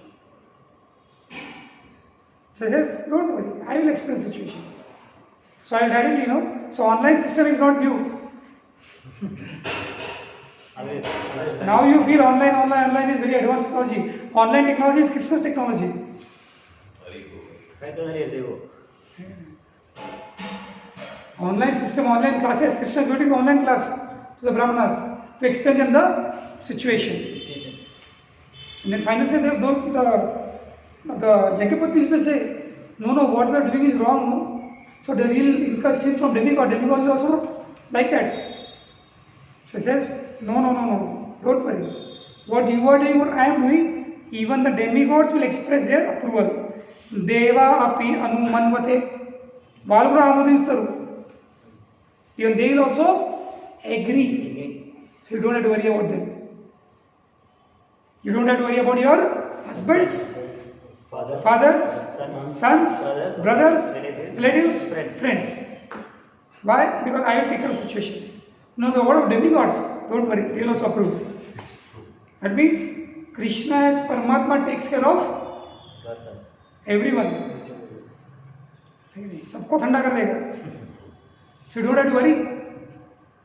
So he says, don't worry, I will explain the situation. So I will directly know. So online system is not new. Now you feel online is very advanced technology. Online technology is Krishna's technology. Very good. 5,000 years ago. Online system, online classes. Krishna is going to online class to the Brahmanas to explain them the situation. And then finally, the Yajnapatis may say, no, what we are doing is wrong. No? So they will incur sin from demigod. Demigod will also not like that. So he says, no, don't worry. What you are doing, what I am doing, even the demigods will express their approval. Deva api anumanvate. Valgura amadinstaru. Even they will also agree. So you don't have to worry about them. You don't have to worry about your husbands, fathers, sons, brothers, relatives, friends. Why? Because I will take care of the situation. No, the word of demigods, don't worry, they will also approve. That means Krishna as Paramatma takes care of everyone. सबको ठंडा कर देगा. So you don't have to worry.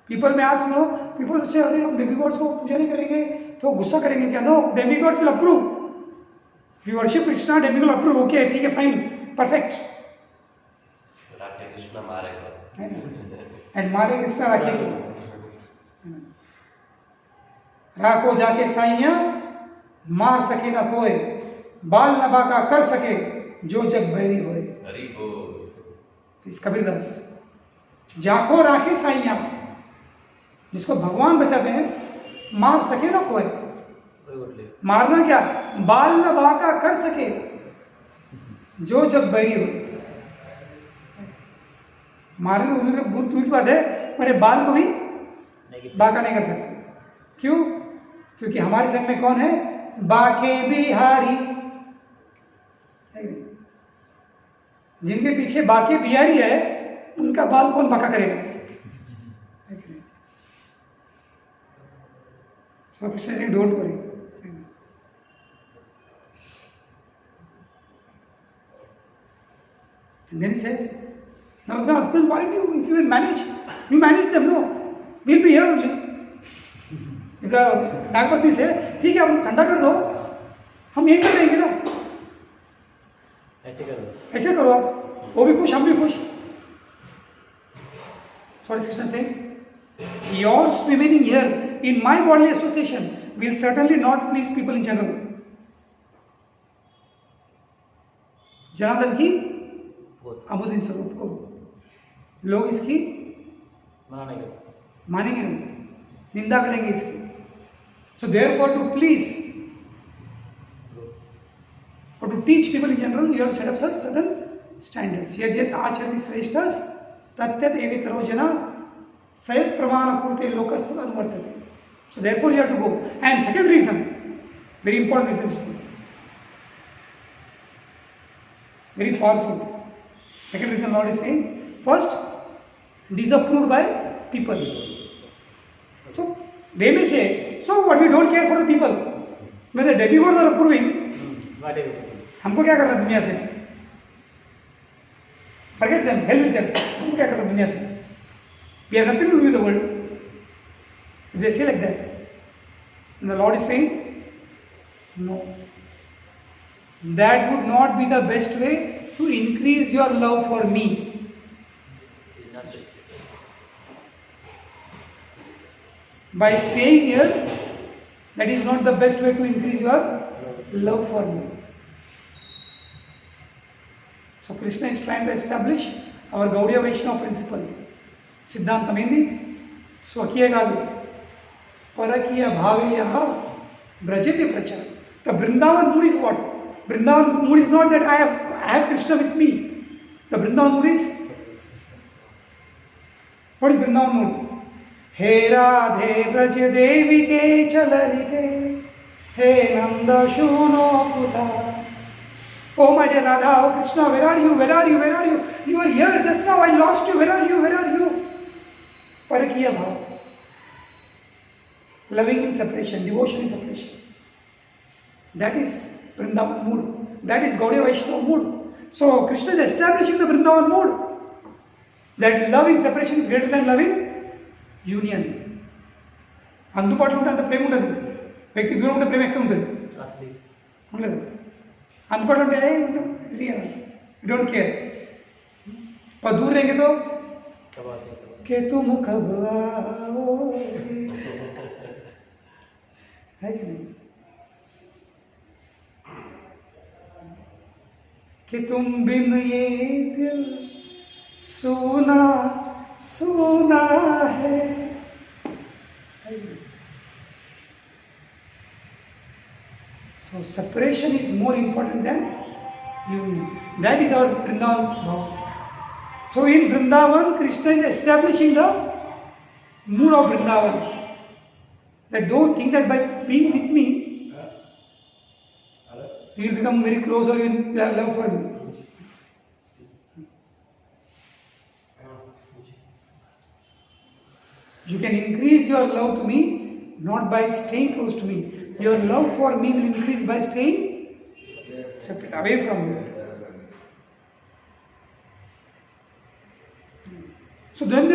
People may ask, people say, अरे हम demigods को पूजा नहीं करेंगे तो गुस्सा करेंगे क्या? No, demigods will approve. If you worship Krishna, demigods will approve. Okay, ठीक है, fine, perfect. राधे कृष्ण मारेगा. And मारे कृष्णा राखे को. राखो जाके साइया मार सके ना कोई, बाल न बाका कर सके जो जग बैरी होए. हरि बोल. इस कबीरदास. जाको राखे साइया, जिसको भगवान बचाते हैं, मार सके ना कोई. मारना क्या? बाल न बाका कर सके जो जग बैरी होए. मारने तो बहुत दूर की बात है, मेरे बाल को भी बाका नहीं कर सकते. क्यों? क्योंकि हमारे संग में कौन है? बाके बिहारी. जिनके पीछे बाके बिहारी है, उनका बाल कौन बाका करेगा? So Krishna said, don't worry. And then he says, now my husband, why do you, if you will manage, you manage them, no, we'll be here only. If the नागपति से, ठीक है, हम ठंडा कर दो, हम यही कर देंगे ना. ऐसे करो आप, वो भी खुश, हम भी खुश. So what is Krishna saying? Yours remaining here in my bodily association will certainly not please people in general. Janardan की अमुदिन स्वरूप को लोग इसकी मानेंगे नहीं, निंदा करेंगे इसकी. So therefore, to please or to teach people in general, you have to set up certain standards. यद्यत् आचरति श्रेष्ठस् तत्तत् एवेतरो जना सयत् प्रमाणपूर्ते लोकस्तद् अनुवर्तते. So therefore, you have to go. And second reason, very important reason, very powerful. Second reason, Lord is saying, first, disapproved by people. So they may say, so what, we don't care for the people. When the demigods are approving, हमको क्या करना दुनिया से? Forget them, hell with them. हमको क्या करना दुनिया से? We have nothing to do with the world. If they say like that, and the Lord is saying, no. That would not be the best way to increase your love for me. By staying here, that is not the best way to increase your love for me. So Krishna is trying to establish our Gaudiya Vaishnava principle. Siddhantam ఏంది? స్వకీయ కాదు, పరకీయ భావీయ brajati prachar. The Vrindavan mood is what? Vrindavan mood is not that I have Krishna with me. The Vrindavan mood is, what is Vrindavan mood? हे राधे ब्रज देवी के चलरिके, हे नंद शूनो कुता. Oh my dear Radha, oh Krishna, where are you? Where are you? Where are you? You are here just now. I lost you. Where are you? Where are you? Parakiya bhav. Loving in separation, devotion in separation. That is Vrindavan mood. That is Gaudiya Vaishnava mood. So Krishna is establishing the Vrindavan mood. That love in separation is greater than love in union. అందుబాటులో ఉంటే అంత ప్రేమ ఉండదు. వ్యక్తి దూరం ఉంటే ప్రేమ ఎక్కువ ఉంటుంది. ఉండదు. అందుబాటులో ఉంటే ఇది యూ డోంట్ కేర్. पर दूर रहेंगे तो के तुम कब आओगे, है कि नहीं? कि तुम बिन ये दिल सोना सोना है. So separation is more important than union. That is our Vrindavan bhav. So in Vrindavan, Krishna is establishing the mood of Vrindavan. That don't think that by being with me, you will become very close or you will have love for me. You can increase your love to me not by staying close to me. Your love for me will increase by staying separate, away from me. So then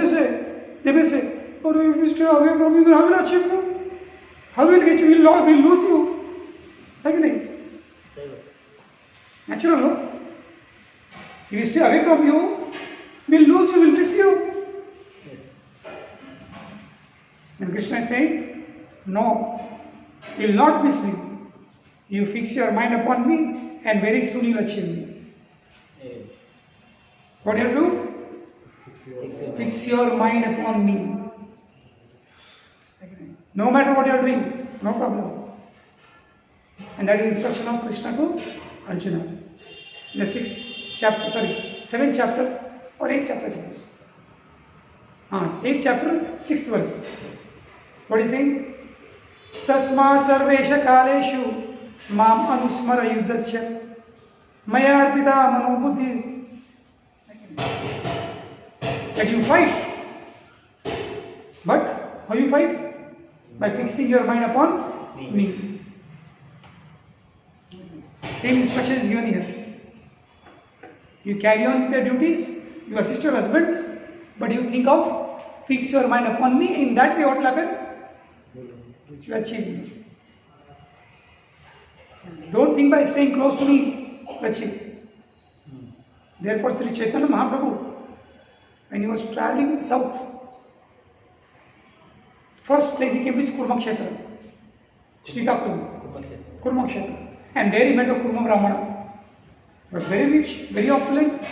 they may say, oh, if you stay away from me, then how will I achieve you? How will get you? We'll lose you. Like that. Natural, no? If we stay away from you, we'll lose you, we'll miss you. And Krishna is saying, no, you will not miss me. You fix your mind upon me and very soon you will achieve me. What do you do? Fix your mind upon me. No matter what you are doing, no problem. And that is instruction of Krishna to Arjuna. In the 7th chapter or 8th chapter, suppose. 8th chapter, 6th verse. What is saying? Tasmat sarvesha kaleshu mam anusmara yuddhasya maya arpita mano buddhi. That you fight. But how you fight? By fixing your mind upon me. Same instruction is given here. You carry on with your duties, you assist your husbands, but you think of fix your mind upon me. In that way, what will happen? You achieve. Don't think by staying close to me, achieve. Therefore, Sri Chaitanya Mahaprabhu, when he was traveling in south, first place he came is Kurmakshetra, Srikakulam, Kurmakshetra. And there he met a Kurma Brahmana. He was very rich, very opulent.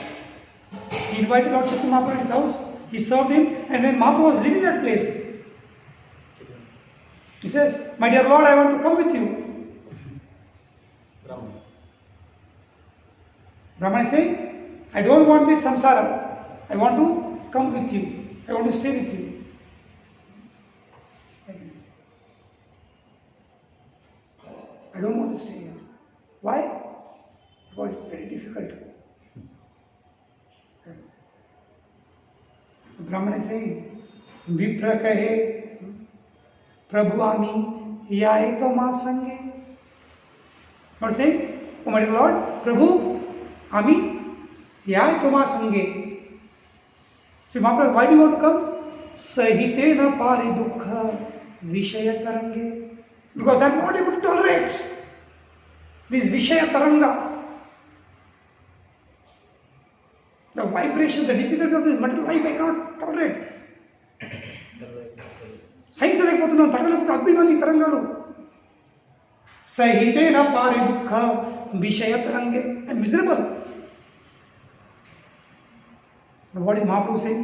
He invited Lord Chaitanya Mahaprabhu to his house. He served him, and when Mahaprabhu was leaving that place, he says, my dear Lord, I want to come with you. Brahman is saying, I don't want this samsara. I want to come with you. I want to stay with you. I don't want to stay here. Why? Because it's very difficult. Brahman is saying, Vipra kahe, Prabhu ami, yae to ma sange. What is saying? Oh my dear Lord, Prabhu, ami, yae to ma sange. So Mahaprabhu, why do you want to come? Sahite na pare dukkha vishaya tarange. Because I am not able to tolerate this vishaya taranga. The vibration, the difficulty of this material life I cannot tolerate. సహించలేకపోతున్నాను, తడలేకపోతున్నాను, అద్భుతమైన తరంగాలు. సహితేన పారే దుఃఖ విషయ తరంగే. I miserable. What is Mahaprabhu saying?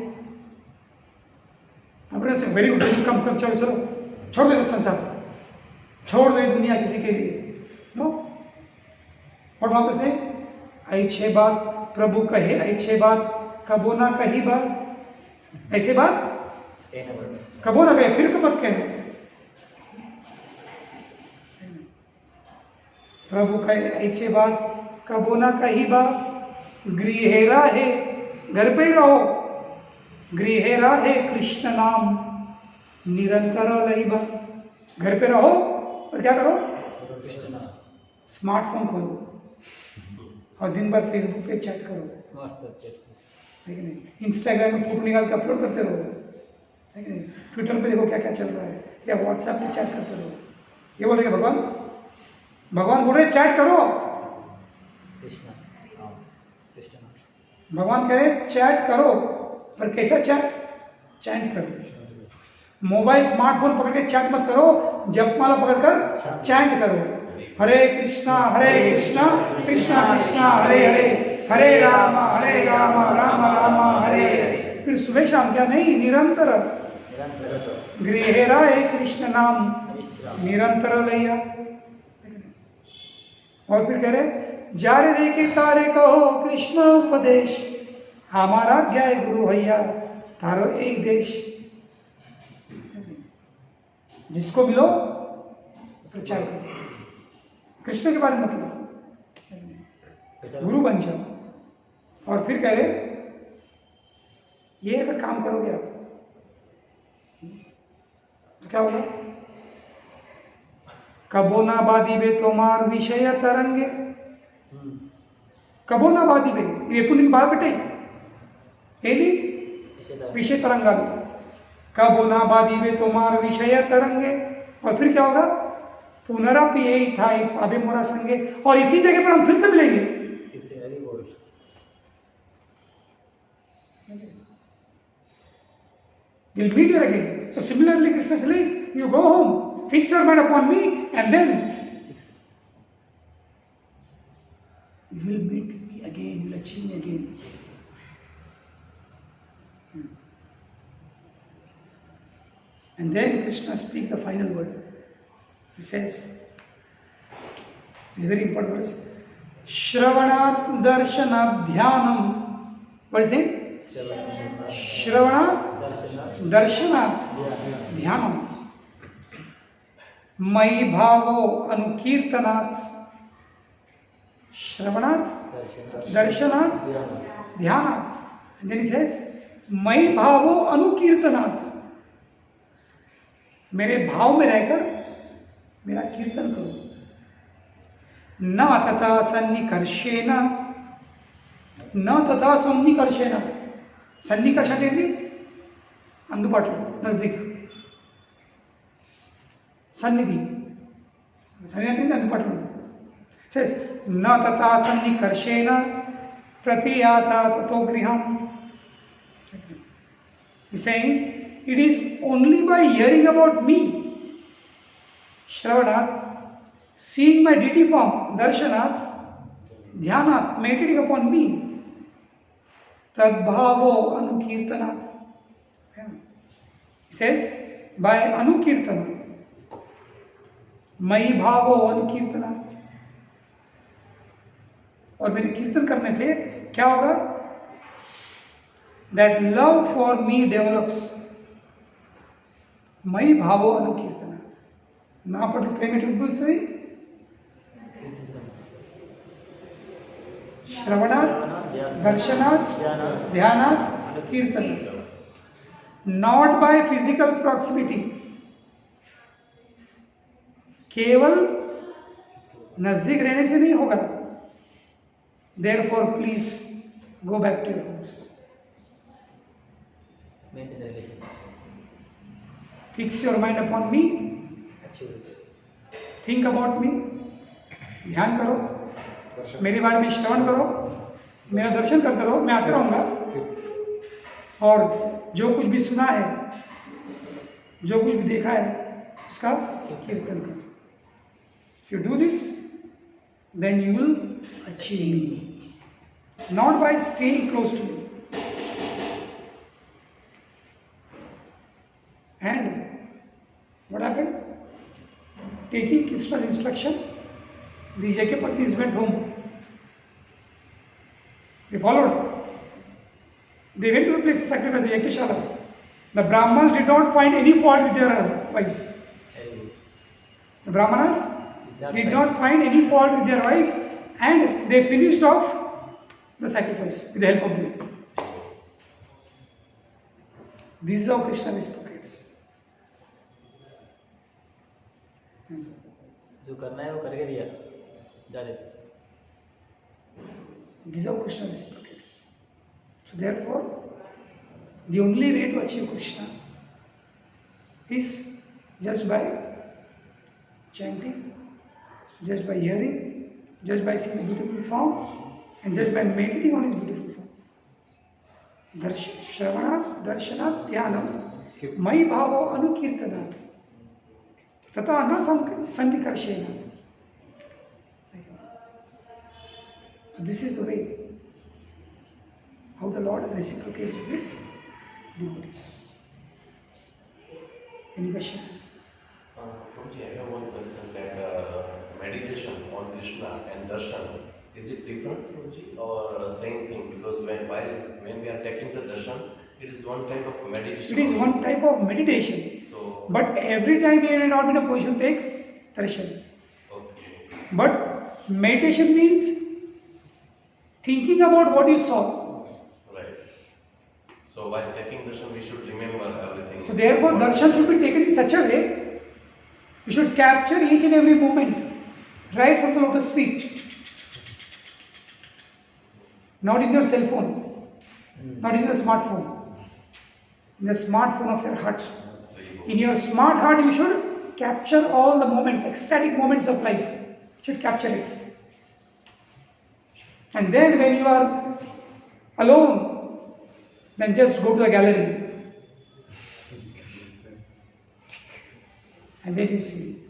Mahaprabhu saying, very good, come, चलो चलो, छोड़ दे संसार, छोड़ दे दुनिया किसी के लिए. No? What Mahaprabhu saying? ऐसे बात प्रभु कहे, ऐसे बात कबो ना कही बात, ऐसे बात कबो ना कहे, फिर मत कहना. प्रभु कहे ऐसे बात कबो ना कही बात, गृहे राहे, घर पे ही रहो, गृहे राहे कृष्ण नाम निरंतर लईबा. घर पे रहो और क्या करो? स्मार्टफोन खोलो और दिन भर फेसबुक पे चैट करो, है कि नहीं? इंस्टाग्राम में फोटो निकाल के अपलोड करते रहो, है कि नहीं? ट्विटर पे देखो क्या क्या चल रहा है, या व्हाट्सएप पे चैट करते रहो. ये बोलेंगे भगवान, भगवान बोल रहे चैट करो. भगवान कह रहे चैट करो, पर कैसा चैट? चैट करो. मोबाइल स्मार्टफोन पकड़ के चैट मत करो, जपमाला पकड़कर चैट करो. हरे कृष्णा कृष्णा कृष्णा हरे हरे, हरे राम राम राम हरे हरे. फिर सुबह शाम क्या? नहीं, निरंतर. गृहे राहे कृष्ण नाम निरंतर लैया. और फिर कह रहे जारे देखे तारे कहो कृष्ण उपदेश, हमारा ज्ञाय गुरु भैया तारो एक देश. जिसको मिलो उसको चाहे कृष्ण के बारे में मतलब गुरु बन जाओ. और फिर कह रहे ये अगर काम करोगे आप तो क्या होगा? कबो ना बादी बे तोमार विषय तरंगे, कबो ना बादी बे ये पुण्य बात बेटे ఏది विषय तरंगालू. कबो ना बादी बे तोमार विषय तरंगे. और फिर क्या होगा? पुनरापि यही था पाबे मोरा संगे. और इसी जगह पर हम फिर से मिलेंगे. We'll meet here again. So similarly, Krishna is saying, you go home, fix your mind upon me, and then you will meet me again, you will achieve me again. And then Krishna speaks the final word. He says, this is very important verse. Shravanat darshanat dhyanam. What is it? Shravanat darshanat dhyanam. Mai bhavo anukirtanat. Shravanat darshanat dhyanat. And then he says, Mai bhavo anukirtanat. मेरे भाव में रहकर मेरा कीर्तन करो. न तथा सन्निकर्षेण, न तथा सन्निकर्षेण. सन्निकर्ष అంటే అందుబాటులో, నజదీక్. సన్నిధి, సన్నిధి అంటే అందుబాటులో. says न तथा सन्निकर्षेण प्रतियाता ततो गृहम्. He's saying it is only by hearing about me, Shravanat, seeing my deity form, Darshanat, Dhyanat, meditating upon me, Tadbhavo Anukirtanat. He says, by Anukirtana, Mai Bhavo Anukirtanat. और मेरे कीर्तन करने से क्या होगा? That love for me develops. మై భావో అనుకీర్తన. నా పట్ల ప్రేమ ఎట్లా ఉద్భవిస్తుంది? శ్రవణాత్, దర్శనాత్, ధ్యానాత్, కీర్తన. Not by physical proximity. केवल नजदीक रहने से नहीं होगा. Therefore, please go back to your homes. Maintain the relationships. Fix your mind upon me. Think about me. ध्यान करो, मेरे बारे में श्रवण करो, मेरा दर्शन करते रहो. मैं आता रहूँगा और जो कुछ भी सुना है जो कुछ भी देखा है उसका कीर्तन करो. If you do this, then you will achieve me. Not by staying close to me. And what happened? Taking Krishna's instruction, the Yakapatnis went home. They followed. They went to the place to sacrifice the Yakashala. The Brahmans did not find any fault with their wives. The Brahmanas did not find any fault with their wives, and they finished off the sacrifice with the help of them. This is how Krishna reciprocates. जो करना है वो करके दिया जा दे. This is how Krishna reciprocates. So therefore, the only way to achieve Krishna is just by chanting, just by hearing, just by seeing the beautiful form, and just by meditating on his beautiful form. Shravanat, darshanat, dhyanam, mai bhavo anukirtanat, tata na sannikarshena. So this is the way how the Lord reciprocates with his devotees. Any questions? Prabhuji, I have one question that meditation on Krishna and darshan, is it different, Prabhuji, or same thing? Because when we are taking the darshan, it is one type of meditation. It is one type of meditation. So, But every time we are not in a position to take darshan. okay. But meditation means thinking about what you saw. Right. So while taking darshan, we should remember everything. So therefore, darshan should be taken in such a way, you should capture each and every moment, right from the lotus feet. Not in your cell phone, not in your smartphone, in the smartphone of your heart. In your smart heart, you should capture all the moments, ecstatic moments of life. You should capture it. And then when you are alone, then just go to the gallery. And then you see.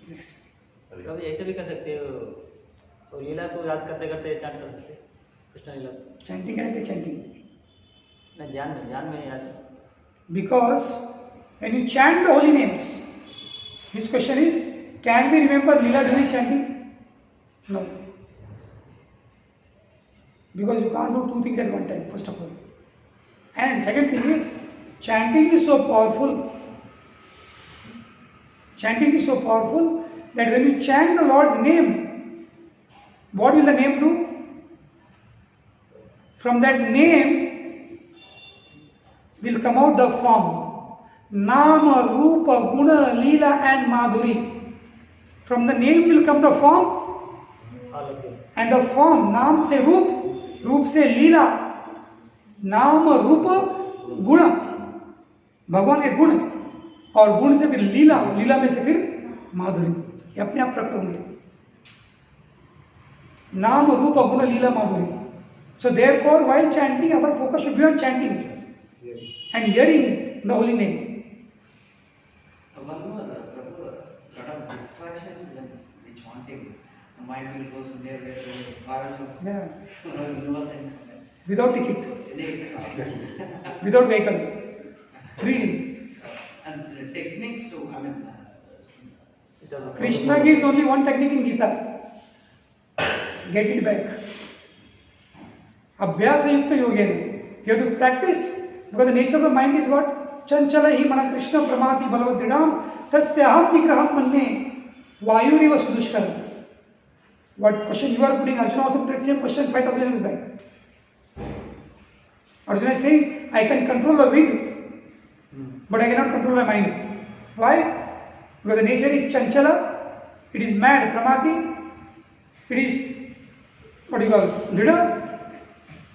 Next. तो ऐसे भी कर सकते हो. तो लीला को याद करते करते चांट कर सकते कृष्ण लीला. Chanting and chanting. नहीं ध्यान में याद. Because when you chant the holy names, his question is, can we remember Leela during chanting? No. Because you can't do two things at one time, first of all. And second thing is, chanting is so powerful. Chanting is so powerful that when you chant the Lord's name, what will the name do? From that name will come out the form. Nama, Rupa, Guna, Leela and Madhuri. From the name will come the form. all of them. And the form, नाम से रूप, रूप से लीला, नाम रूप गुण, भगवान के गुण, और गुण से फिर लीला, लीला में से फिर माधुरी, ये अपने आप प्रकट होंगे. नाम रूप गुण लीला माधुरी. So therefore, while chanting, our focus should be on chanting and hearing the holy name. One more, Prabhu, lot of distractions when we chanting. The mind will go to there where the travels of Yeah. universe and Without ticket, legs. without vehicle, freely. And the techniques to, I mean, It doesn't- Krishna gives only one technique in Gita. Get it back. Abhyasa yukta yogena. You have to practice because the nature of the mind is what? Chanchala hi mana Krishna pramati balavadridam tasyaham vigraham manne vayuriva sudushkara. What question you are putting? Arjuna also put the same question 5000 years back. Arjuna is saying, I can control the wind, but I cannot control my mind. Why? Because the nature is chanchala, it is mad, pramati, it is, what do you call, dhrida,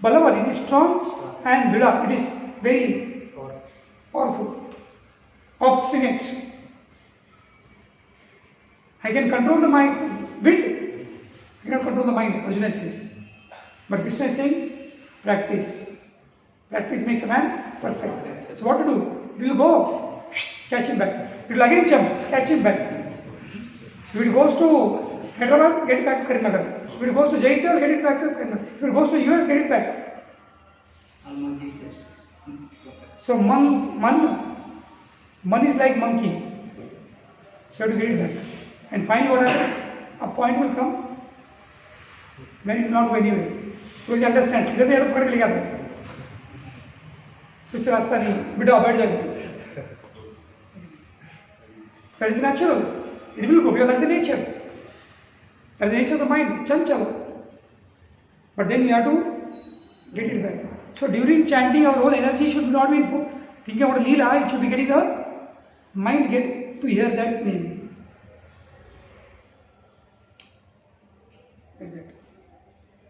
balavad, it is strong, and dhrida, it is very Or powerful, obstinate. I can control the mind, wind, I cannot control the mind, Arjuna is saying. But Krishna is saying, Practice. Practice makes a man perfect. So what to do? You will go, catch him back. You will again jump, catch him back. You will goes to Hyderabad, get it back to Karimnagar. You will goes to Jaichal, get it back to Karimnagar. You will goes to US, get it back. All monkey steps. So man is like monkey. So you have to get it back. And finally what happens? A point will come when it will not go anywhere. Because he understands. इधर भी यार पकड़ के ले गया था. कुछ रास्ता नहीं. बेटा बैठ जाओ. That is natural. It will go because that is the nature. That is the nature of the mind. Chanchal. But then you have to get it back. So during chanting, our whole energy should not be thinking about Leela. It should be getting the mind get to hear that name. Like that.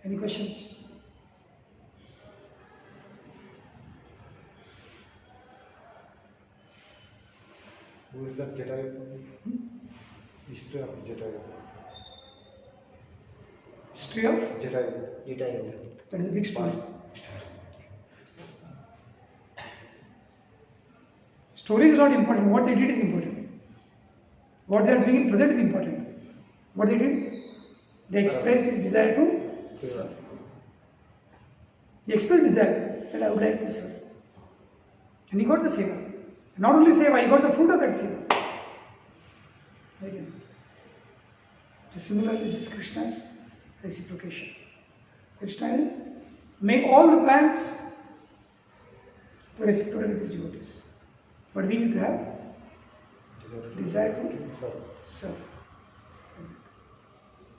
Any questions? Who is that Jatayu? History of Jatayu. History of? Jatayu. That is a big story. Story is not important. What they did is important. What they are doing in present is important. What they did? They expressed his desire to serve. He expressed desire that I would like to serve. And he got the seva. Not only seva, he got the fruit of that seva. Again. So similarly, this is Krishna's reciprocation. Krishna will make all the plans to reciprocate with his devotees. But we need to have desire to serve.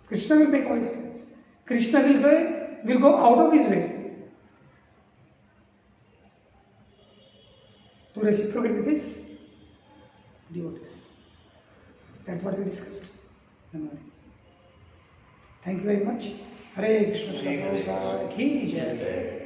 Krishna will make all his plans. Krishna will go out of his way to reciprocate with his devotees. That's what we discussed in the morning. Thank you very much. Hare Krishna. Hare Krishna. Ki Jai.